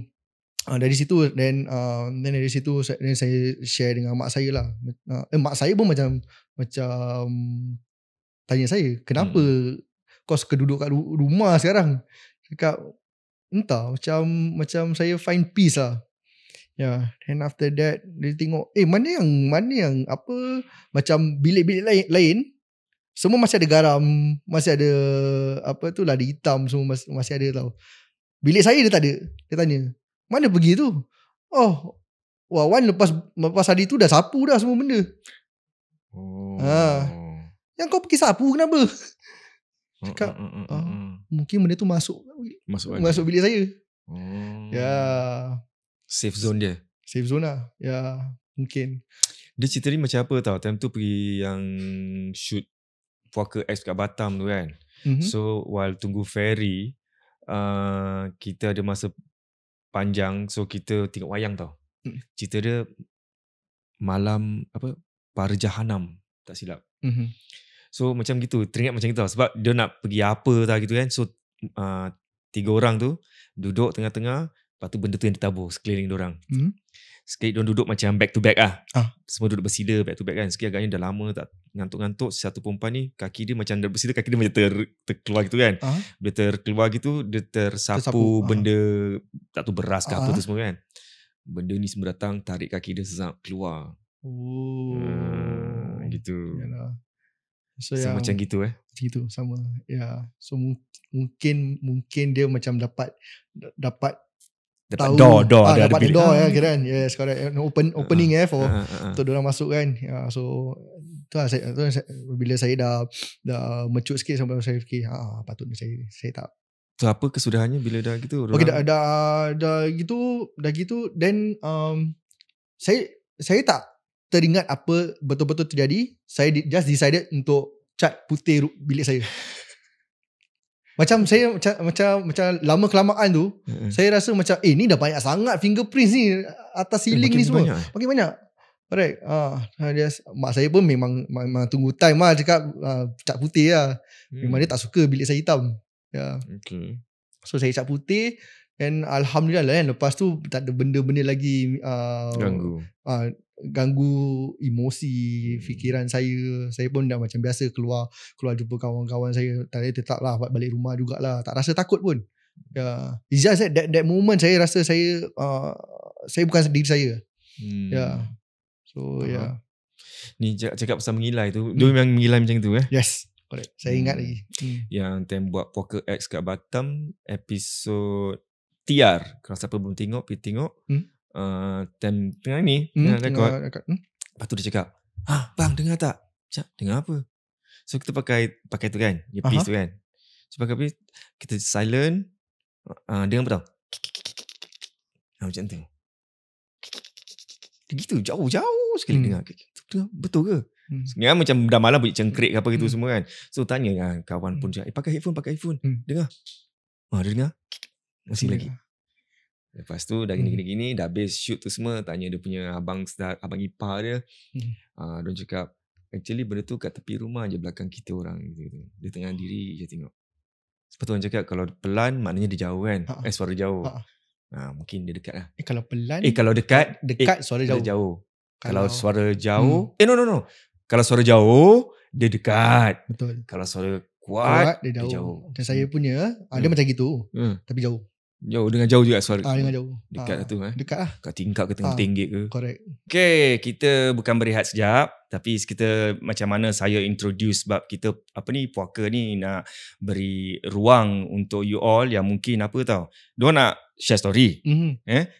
dari situ then dari situ saya share dengan mak saya lah. Mak saya pun macam tanya saya, kenapa kau suka duduk kat rumah sekarang? Cakap entah, macam saya find peace lah. Ya, and after that dia tengok mana yang apa, macam bilik-bilik lain semua masih ada garam, masih ada apa tu, lada hitam semua masih ada tau. Bilik saya dia tak ada. Dia tanya, mana pergi tu? Oh, Wan lepas hari tu dah sapu dah semua benda. Yang kau pergi sapu kenapa? Cakap mungkin benda tu masuk bilik saya. Ya, safe zone dia. Safe zone lah. Ya, mungkin. Dia cerita ni macam apa tau, time tu pergi yang shoot Puaka X kat Batam tu kan. So while tunggu ferry, kita ada masa panjang, so kita tengok wayang tau. Cerita dia malam apa, Para Jahanam tak silap. So macam gitu, teringat macam gitu tau. Sebab dia nak pergi apa tau gitu kan. So 3 orang tu duduk tengah-tengah, lepas tu benda tu yang ditabur sekeliling diorang. Sekali diorang duduk macam back to back lah. Semua duduk bersila back to back kan. Sekali agaknya dah lama tak ngantuk-ngantuk. Satu perempuan ni kaki dia macam dah bersila, kaki dia macam terkeluar gitu kan. Dia terkeluar gitu, dia tersapu benda tak tahu beras ke apa tu semua kan. Benda ni semua datang, tarik kaki dia sesat keluar. Gitu. Yalah. So macam gitu gitu sama. Ya. So mungkin dia macam dapat tahu door ada dapat bilik. door kan. Yes, correct. Opening for untuk diorang masuk kan. Ya, so tu lah bila saya dah mature sikit sampai saya fikir patutnya saya tak. So apa kesudahannya bila dah gitu? Okay, dah gitu then saya tak teringat apa betul-betul terjadi. Saya just decided untuk cat putih bilik saya. Macam saya macam lama kelamaan tu saya rasa macam ni dah banyak sangat fingerprints ni atas ceiling ni semua. Makin banyak. Correct. Mak saya pun memang tunggu time lah, cakap cat putih lah. Memang dia tak suka bilik saya hitam. Ya. Okay. So saya cat putih dan alhamdulillah lah kan, lepas tu tak ada benda-benda lagi ganggu emosi fikiran saya. Saya pun dah macam biasa keluar jumpa kawan-kawan saya. Tetap lah balik rumah jugalah, tak rasa takut pun. Ya, it's just that moment saya rasa saya bukan diri saya. Ya. So ni cakap pasal mengilai tu, dia memang mengilai macam tu Yes, correct. Saya ingat lagi. Yang time buat Puaka X kat Batam, episod TR, kalau siapa belum tengok pergi tengok. Time tengah ni record. Lepas tu dia cakap, bang dengar tak? Cak, dengar apa? So kita pakai tu kan, earpiece tu kan. So pakai kita silent, dengar apa tau? Macam tu. Gitu jauh sekali dengar. Betul ke? Sebenarnya macam dah malam bunyi cengkrik ke apa gitu semua kan. So tanya kawan pun cakap, pakai headphone. Dengar. Dia dengar. Masih lagi. Lepas tu dah gini-gini, dah habis shoot tu semua, tanya dia punya abang ipar dia. Dia cakap, actually benda tu kat tepi rumah je belakang kita orang gitu. Dia tengah diri je tengok. Lepas tu orang cakap kalau pelan maknanya dia jauh kan. Suara jauh. Mungkin dia dekat lah. Kalau pelan, kalau dekat suara jauh. Kalau suara jauh, no. Kalau suara jauh, dia dekat. Betul. Kalau suara kuat, dia jauh. Dan saya punya, dia macam gitu. Tapi jauh. Dengan jauh juga suara. Dengan jauh. Dekat lah tu. Dekat lah. Kat tingkap ke tengah tinggi ke. Correct. Okay, kita bukan berehat sekejap. Tapi kita macam mana saya introduce, sebab kita puaka ni nak beri ruang untuk you all yang mungkin diorang nak share story.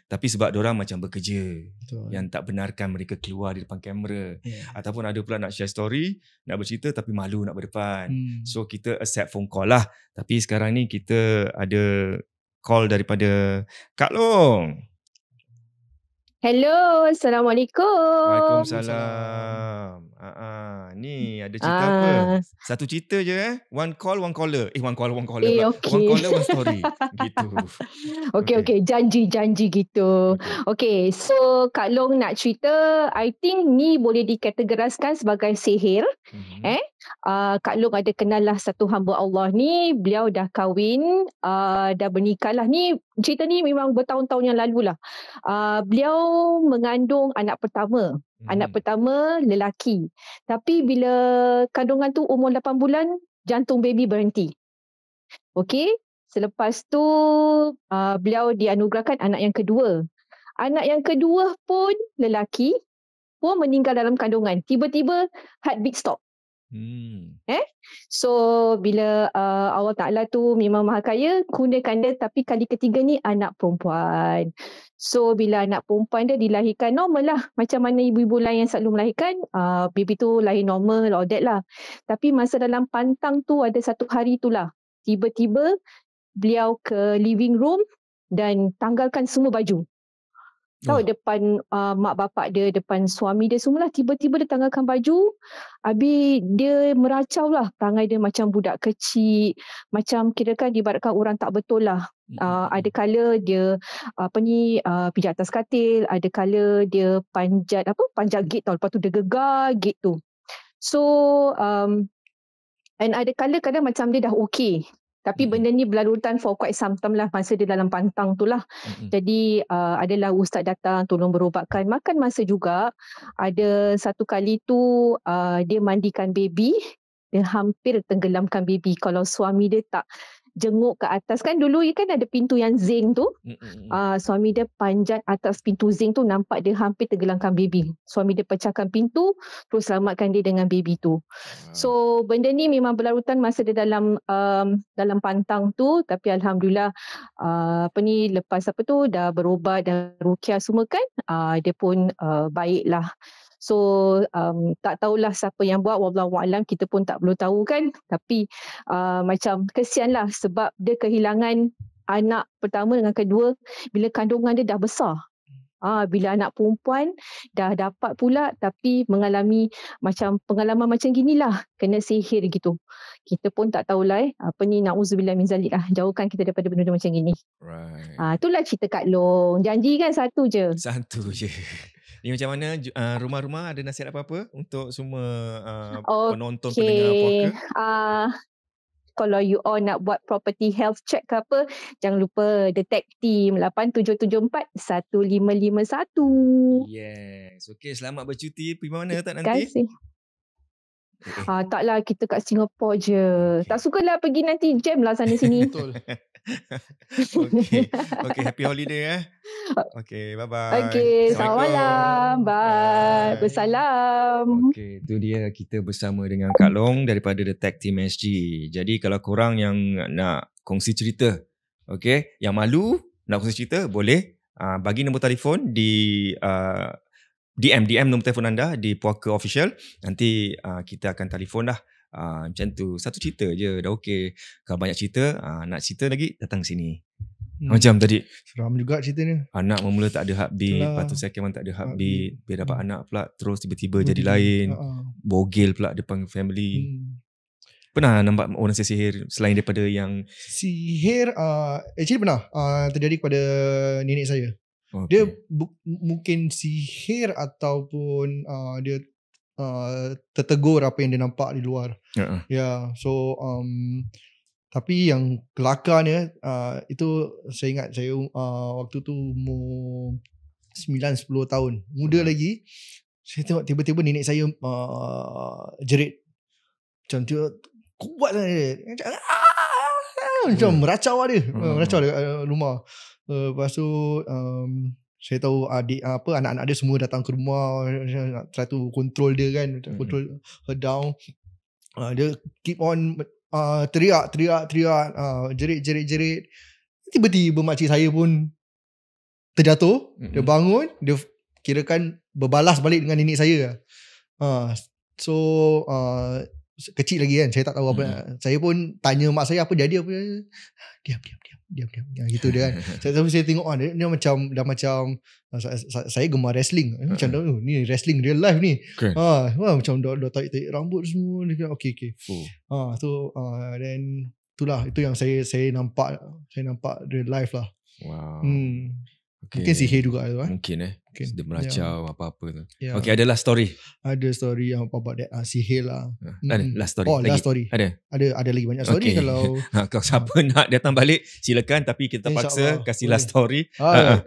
Tapi sebab diorang macam bekerja. Betul. Yang tak benarkan mereka keluar di depan kamera. Ataupun ada pula nak share story, nak bercerita tapi malu nak berdepan. So kita accept phone call lah. Tapi sekarang ni kita ada call daripada Kak Long. Hello, Assalamualaikum. Waalaikumsalam. Ni ada cerita apa? Satu cerita je One call, one caller. One caller pula. Okay. One caller, one story. Gitu. Okay. Janji gitu. Okay. So Kak Long nak cerita, I think ni boleh dikategoriskan sebagai sihir. Kak Long ada kenal lah satu hamba Allah ni. Beliau dah kahwin, dah bernikah lah. Ni cerita ni memang bertahun-tahun yang lalu lah. Beliau mengandung anak pertama. Anak pertama lelaki. Tapi bila kandungan tu umur 8 bulan, jantung baby berhenti. Okey. Selepas tu beliau dianugerahkan anak yang kedua. Anak yang kedua pun lelaki, pun meninggal dalam kandungan. Tiba-tiba heartbeat stop. So bila Allah Ta'ala tu memang maha kaya, kurniakan dia, tapi kali ketiga ni anak perempuan. So bila anak perempuan dia dilahirkan normal lah, macam mana ibu-ibu lain yang selalu melahirkan, baby tu lahir normal, all that lah. Tapi masa dalam pantang tu ada satu hari tu lah, tiba-tiba beliau ke living room dan tanggalkan semua baju. Tahu depan mak bapak dia, depan suami dia semualah, tiba-tiba dia tanggalkan baju. Habis dia meracau lah, perangai dia macam budak kecil, macam kirakan diibaratkan orang tak betul lah. Ada kala dia pijak atas katil, ada kala dia panjat gate tau, lepas tu dia gegar gate tu. So and ada kala kadang macam dia dah okey, tapi benda ni berlarutan for quite some time lah, masa dia dalam pantang tu lah. Jadi adalah ustaz datang tolong berubatkan. Makan masa juga ada satu kali tu dia mandikan baby, dia hampir tenggelamkan baby. Kalau suami dia tak jenguk ke atas, kan dulu kan ada pintu yang zinc tu, suami dia panjat atas pintu zinc tu, nampak dia hampir tenggelamkan baby. Suami dia pecahkan pintu, terus selamatkan dia dengan baby tu. So benda ni memang berlarutan masa dia dalam pantang tu. Tapi alhamdulillah lepas tu dah berubat, dah ruqyah semua kan, dia pun baiklah. So tak tahulah siapa yang buat, wallahualam, kita pun tak perlu tahu kan. Tapi macam kesian lah, sebab dia kehilangan anak pertama dengan kedua bila kandungan dia dah besar. Bila anak perempuan dah dapat pula, tapi mengalami macam pengalaman macam ginilah, kena sihir gitu. Kita pun tak tahulah na'udzubillah min zalik lah. Jauhkan kita daripada benda macam gini. Itulah cerita Kak Long. Janji kan satu je. Satu je. Ni macam mana rumah-rumah, ada nasihat apa-apa untuk semua penonton, pendengar Puaka? Kalau you all nak buat property health check ke apa, jangan lupa the tech team 8774-1551. Yes. Okay, selamat bercuti. Pergi mana tak nanti? Terima kasih. Taklah, kita kat Singapore je. Tak sukalah pergi nanti jam lah sana sini. Betul. Okay, happy holiday Okay, bye-bye. Okay, selamat malam. Bye. Bersalam. Okay, tu dia kita bersama dengan Kak Long daripada The Tech Team SG. Jadi kalau korang yang nak kongsi cerita, okay, yang malu nak kongsi cerita, boleh bagi nombor telefon di DM nombor telefon anda di Puaka Official. Nanti kita akan telefon dah. Macam tu, satu cerita je dah okey. Kalau banyak cerita, nak cerita lagi, datang sini. Macam tadi, seram juga cerita ni. anak mula tak ada heartbeat, lepas tu second one tak ada heartbeat, bila dapat anak pula terus tiba-tiba jadi lain, bogel pula depan family. Pernah nampak orang sihir selain daripada yang sihir? Actually pernah terjadi kepada nenek saya. Dia mungkin sihir ataupun dia tertegur apa yang dia nampak di luar. So tapi yang kelakarnya itu saya ingat saya waktu tu umur 9-10 tahun, muda lagi. Saya tengok tiba-tiba nenek saya jerit macam tu, kuat lah dia, macam meracau lah dia, meracau dekat rumah. Lepas tu saya tahu anak-anak dia semua datang ke rumah, nak try to control dia kan, control her down. Dia keep on teriak, jerit. Tiba-tiba makcik saya pun terjatuh. Dia bangun, dia kirakan berbalas balik dengan nenek saya. So kecil lagi kan, saya tak tahu apa. Saya pun tanya mak saya apa jadi, apa diam. Gitu dia kan. Saya tengok dia macam dah macam saya gemar wrestling. Macam ni wrestling real life ni. Okay. Macam dah tarik rambut semua. Dia kata okey. So then itulah itu yang saya nampak real life lah. Wow. Okay. Mungkin sihir juga tu Mungkin dia meracau apa-apa tu. Yeah. Okay, adalah story. Ada story yang about that sihir lah. Ada last story. Last story. Ada lagi banyak story. Kalau siapa nak datang balik silakan, tapi kita paksa kasih last story.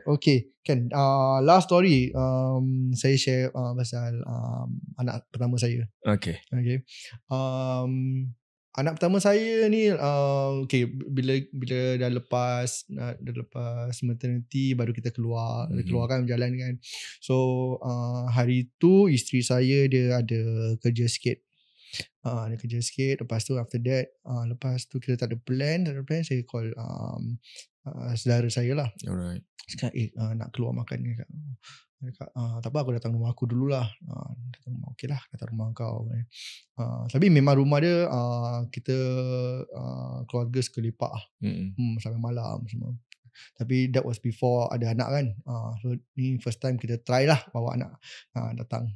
Okay. Kan last story saya share pasal anak pertama saya. Okay. Anak pertama saya ni bila dah lepas maternity baru kita keluarkan berjalan kan. So hari tu isteri saya dia ada kerja sikit. Lepas tu after that lepas tu kita tak ada plan saya call saudara saya lah. Alright. Cakap nak keluar makan ni. Tak apa, aku datang rumah aku dululah. Datang rumah, okey lah, datang rumah kau. Tapi memang rumah dia kita keluarga sekelepak sampai malam semua. Tapi that was before ada anak kan. So ni first time kita try lah bawa anak datang.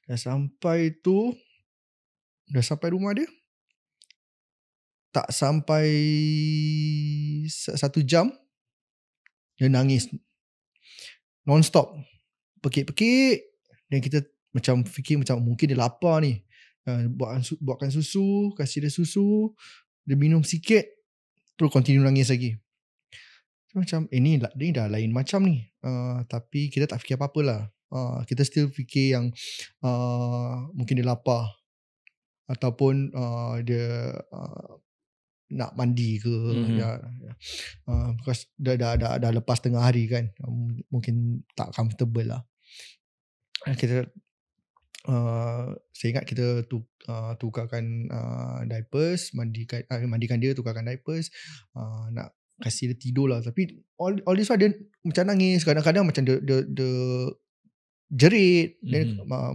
Dah sampai rumah dia, tak sampai 1 jam dia nangis non-stop, pekik-pekik. Dan kita macam fikir macam mungkin dia lapar ni. Buatkan susu, kasih dia susu, dia minum sikit, terus continue nangis lagi. Macam ni dah lain macam ni. Tapi kita tak fikir apa-apa lah. Kita still fikir yang mungkin dia lapar, ataupun dia nak mandi ke. Because dah lepas tengah hari kan, mungkin tak comfortable lah. Kita saya ingat kita tukarkan diapers, mandikan dia, tukarkan diapers, nak kasih dia tidur lah. Tapi all this while dia macam nangis. Kadang-kadang macam dia jerit.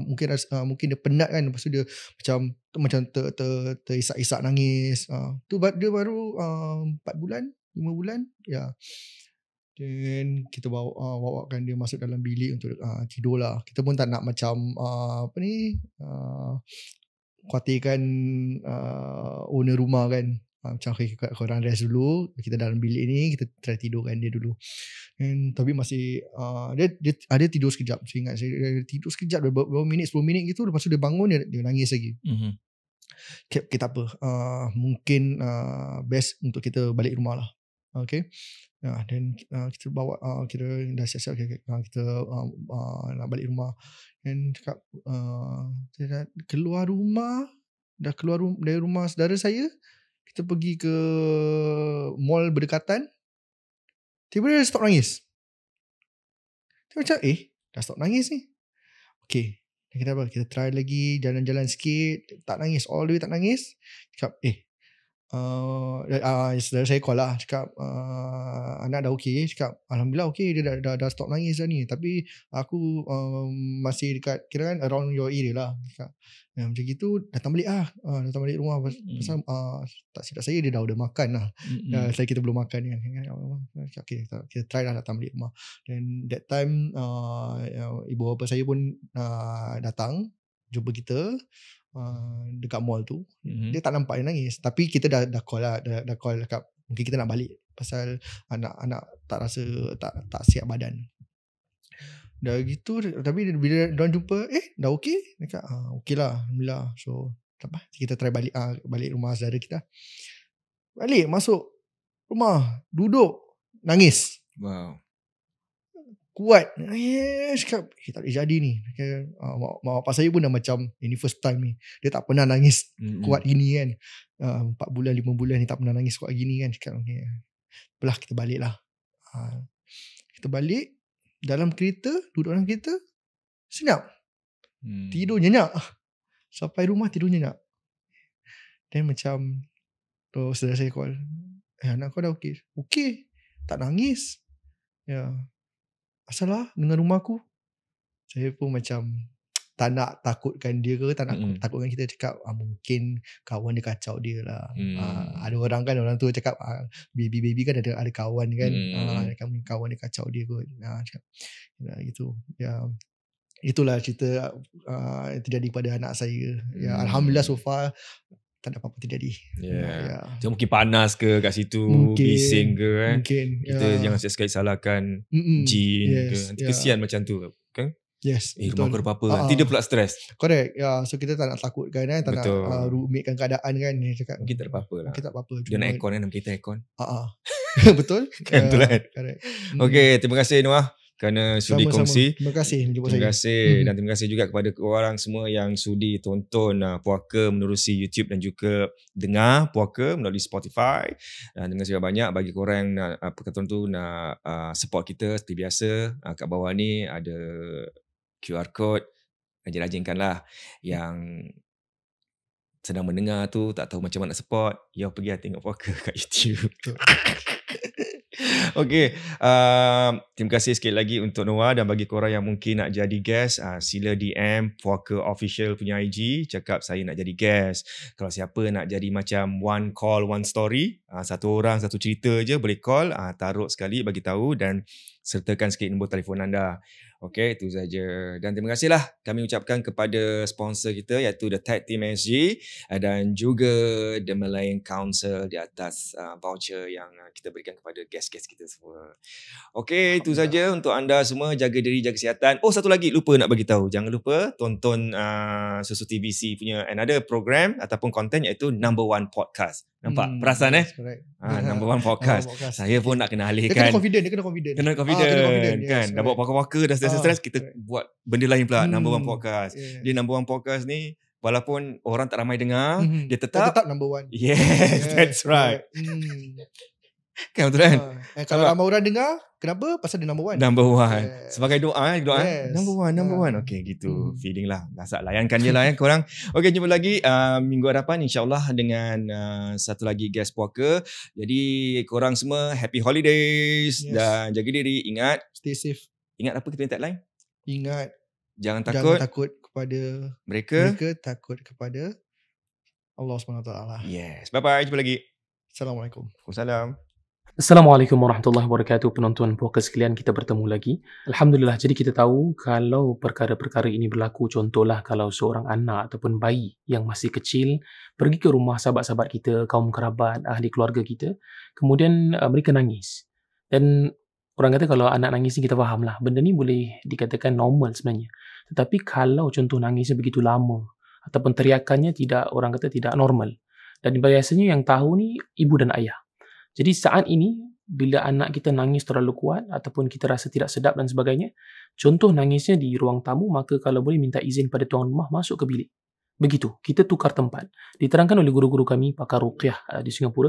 Mungkin dia penat kan. Lepas tu dia macam terisak-isak nangis. Dia baru 4 bulan 5 bulan ya. Dan kita bawakan dia masuk dalam bilik untuk tidur lah. Kita pun tak nak macam khawatirkan owner rumah kan. Macam korang rest dulu, kita dalam bilik ni, kita try tidurkan dia dulu. Tapi masih dia tidur sekejap. Saya ingat dia tidur sekejap, beberapa minit 10 minit gitu. Lepas tu dia bangun, dia nangis lagi. Kita apa, mungkin best untuk kita balik rumah lah. Okay. Dan kita bawa, kita dah siap-siap, kita nak balik rumah. Dan cakap kita keluar dari rumah saudara saya, kita pergi ke mall berdekatan. Tiba-tiba dia stop nangis. Dia macam dah stop nangis ni. Okay, kita apa? Kita try lagi, jalan-jalan sikit. Tak nangis, all the way tak nangis. Cakap saudara saya call lah. Cakap anak dah okay. Cakap alhamdulillah okay, dia dah stop nangis dah ni. Tapi aku masih dekat, kira kan around your area lah. Cakap macam gitu, datang balik rumah. Pasal tak silap saya dia dah makan lah. Saya kita belum makan kan. Okay, kita try lah datang balik rumah. Dan that time ibu bapa saya pun datang jumpa kita dekat mall tu. Dia tak nampak dia nangis, tapi kita dah call lah, dah call cakap mungkin kita nak balik pasal anak tak rasa tak siap badan. Dah gitu, tapi bila diorang jumpa dah okey, dekat okey lah alhamdulillah. So tak apa, kita try balik rumah saudara kita. Balik masuk rumah, duduk nangis. Wow. Kuat. Cakap tak boleh jadi ni. Mak bapak saya pun dah macam ini first time ni. Dia tak pernah nangis kuat gini kan. 4 bulan 5 bulan ni tak pernah nangis kuat gini kan. Cakap belah kita balik lah. Kita balik dalam kereta, duduk dalam kereta, senyap. Tidur nyenyak. Sampai rumah tidur nyenyak. Dan macam saudara saya call, anak kau dah okey? Okey, tak nangis. Ya. Asal lah dengan rumah aku. Saya pun macam tak nak takutkan dia ke, tak nak takutkan kita, cakap mungkin kawan dia kacau dia lah. Ada orang kan, orang tua cakap baby kan ada kawan kan, kawan dia kacau dia kot. Cakap gitu. Ya, itulah cerita yang terjadi pada anak saya. Ya, alhamdulillah so far tak ada apa-apa terjadi. So, mungkin panas ke kat situ, bising ke kan. Mungkin. Kita jangan sekali salahkan jin ke. Nanti kesian macam tu kan. Yes, rumah kau ada apa-apa. Nanti dia pula stres. Correct. So kita tak nak takutkan kan, tak nak rumitkan keadaan kan. Dia cakap mungkin tak ada apa-apa lah. Mungkin tak apa-apa. Dia nak aircon kan, nama kita aircon. Betul. Betul kan. Okay, terima kasih Noah kerana sudi kongsi. Terima kasih menjemput saya. Terima kasih dan terima kasih juga kepada korang semua yang sudi tonton Puaka menerusi YouTube dan juga dengar Puaka melalui Spotify. Dan terima kasih banyak bagi korang yang nak perkataan tu nak support kita seperti biasa. Kat bawah ni ada QR code. Rajin-rajinkanlah yang sedang mendengar tu tak tahu macam mana nak support, ya pergi tengok Puaka kat YouTube. Okay, terima kasih sekali lagi untuk Noah, dan bagi korang yang mungkin nak jadi guest, sila DM Puaka Official punya IG, cakap saya nak jadi guest. Kalau siapa nak jadi macam one call one story, satu orang satu cerita je, boleh call, taruh sekali bagi tahu dan sertakan sikit nombor telefon anda. Okay, itu saja. Dan terima kasihlah kami ucapkan kepada sponsor kita iaitu The Tag Team SG dan juga The Malayan Council di atas voucher yang kita berikan kepada guest-guest kita semua. Okay, itu saja untuk anda semua. Jaga diri, jaga kesihatan. Oh, satu lagi lupa nak bagi tahu. Jangan lupa tonton Susu TVC punya another program ataupun konten iaitu Number One Podcast. Nampak? Perasan Number One Podcast. Saya pun nak kena alihkan. Dia kena confident. Kena confident kan. Dah buat puaka-puaka, dah stres, kita buat benda lain pula. Number One Podcast. Dia Number One Podcast ni, walaupun orang tak ramai dengar, dia tetap number one. Yes, that's right. Kan betul kan? Kalau ramai orang dengar, kenapa? Pasal dia number one. Number one. Sebagai doa. Number one. Okay, gitu. Feeling lah. Dasar layankan je lah korang. Okay, jumpa lagi minggu hadapan insyaAllah dengan satu lagi guest Puaka. Jadi korang semua happy holidays dan jaga diri. Ingat, stay safe. Ingat apa kita punya tagline? Ingat, jangan takut kepada mereka, takut kepada Allah SWT. Yes. Bye-bye. Jumpa lagi. Assalamualaikum. Waalaikumsalam. Assalamualaikum warahmatullahi wabarakatuh. Penonton Puaka sekalian, kita bertemu lagi. Alhamdulillah, jadi kita tahu kalau perkara-perkara ini berlaku, contohlah kalau seorang anak ataupun bayi yang masih kecil pergi ke rumah sahabat-sahabat kita, kaum kerabat, ahli keluarga kita, kemudian mereka nangis. Dan orang kata kalau anak nangis ni kita faham lah, benda ni boleh dikatakan normal sebenarnya. Tetapi kalau contoh nangisnya begitu lama ataupun teriakannya orang kata tidak normal. Dan biasanya yang tahu ni ibu dan ayah. Jadi saat ini, bila anak kita nangis terlalu kuat ataupun kita rasa tidak sedap dan sebagainya, contoh nangisnya di ruang tamu, maka kalau boleh minta izin pada tuan rumah masuk ke bilik. Begitu, kita tukar tempat. Diterangkan oleh guru-guru kami, pakar ruqyah di Singapura,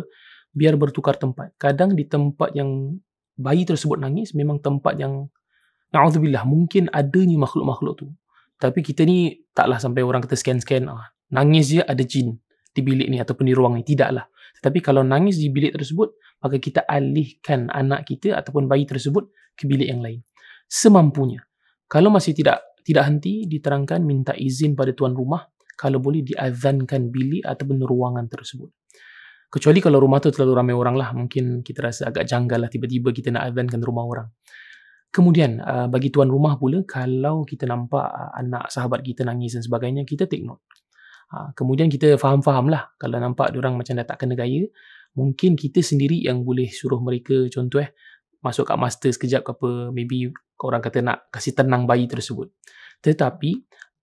biar bertukar tempat. Kadang di tempat yang bayi tersebut nangis, memang tempat yang, na'udzubillah, mungkin adanya makhluk-makhluk tu. Tapi kita ni taklah sampai orang kata scan-scan, nangis je ada jin di bilik ni ataupun di ruang ni. Tidaklah. Tetapi kalau nangis di bilik tersebut, maka kita alihkan anak kita ataupun bayi tersebut ke bilik yang lain. Semampunya. Kalau masih tidak henti, diterangkan minta izin pada tuan rumah, kalau boleh diazankan bilik ataupun ruangan tersebut. Kecuali kalau rumah tu terlalu ramai orang lah, mungkin kita rasa agak janggal lah tiba-tiba kita nak azankan rumah orang. Kemudian, bagi tuan rumah pula, kalau kita nampak anak sahabat kita nangis dan sebagainya, kita take note. Kemudian kita faham-faham lah, kalau nampak diorang macam dah tak kena gaya, mungkin kita sendiri yang boleh suruh mereka, contoh masuk kat master sekejap ke apa, maybe orang kata nak kasih tenang bayi tersebut. Tetapi,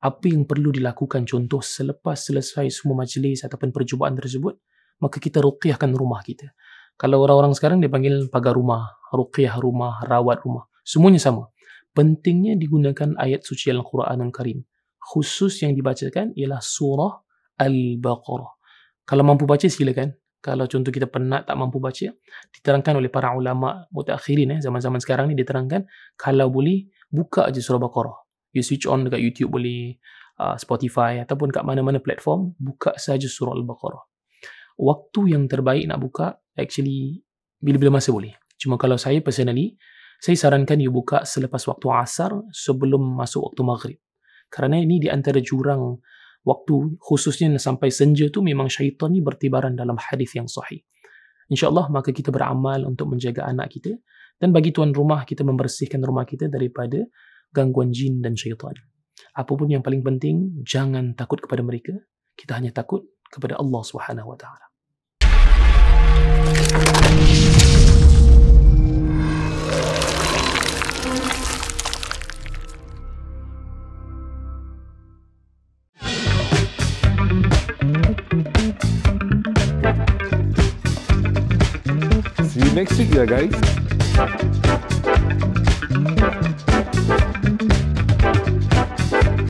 apa yang perlu dilakukan, contoh selepas selesai semua majlis ataupun perjumpaan tersebut, maka kita ruqyahkan rumah kita. Kalau orang-orang sekarang dia panggil pagar rumah, ruqyah rumah, rawat rumah, semuanya sama. Pentingnya digunakan ayat suci Al-Quranul Karim. Khusus yang dibacakan ialah surah Al-Baqarah. Kalau mampu baca silakan. Kalau contoh kita penat tak mampu baca, diterangkan oleh para ulama mutakhirin zaman-zaman sekarang ni, diterangkan kalau boleh buka aja surah Baqarah. You switch on dekat YouTube boleh, Spotify ataupun kat mana-mana platform, buka saja surah Al-Baqarah. Waktu yang terbaik nak buka actually bila-bila masa boleh. Cuma kalau saya personally, saya sarankan you buka selepas waktu asar sebelum masuk waktu maghrib. Kerana ini di antara jurang waktu, khususnya sampai senja tu memang syaitan ni bertibaran dalam hadis yang sahih. InsyaAllah maka kita beramal untuk menjaga anak kita, dan bagi tuan rumah kita membersihkan rumah kita daripada gangguan jin dan syaitan. Apapun yang paling penting, jangan takut kepada mereka. Kita hanya takut kepada Allah Subhanahu Wa Taala. See you next week, guys.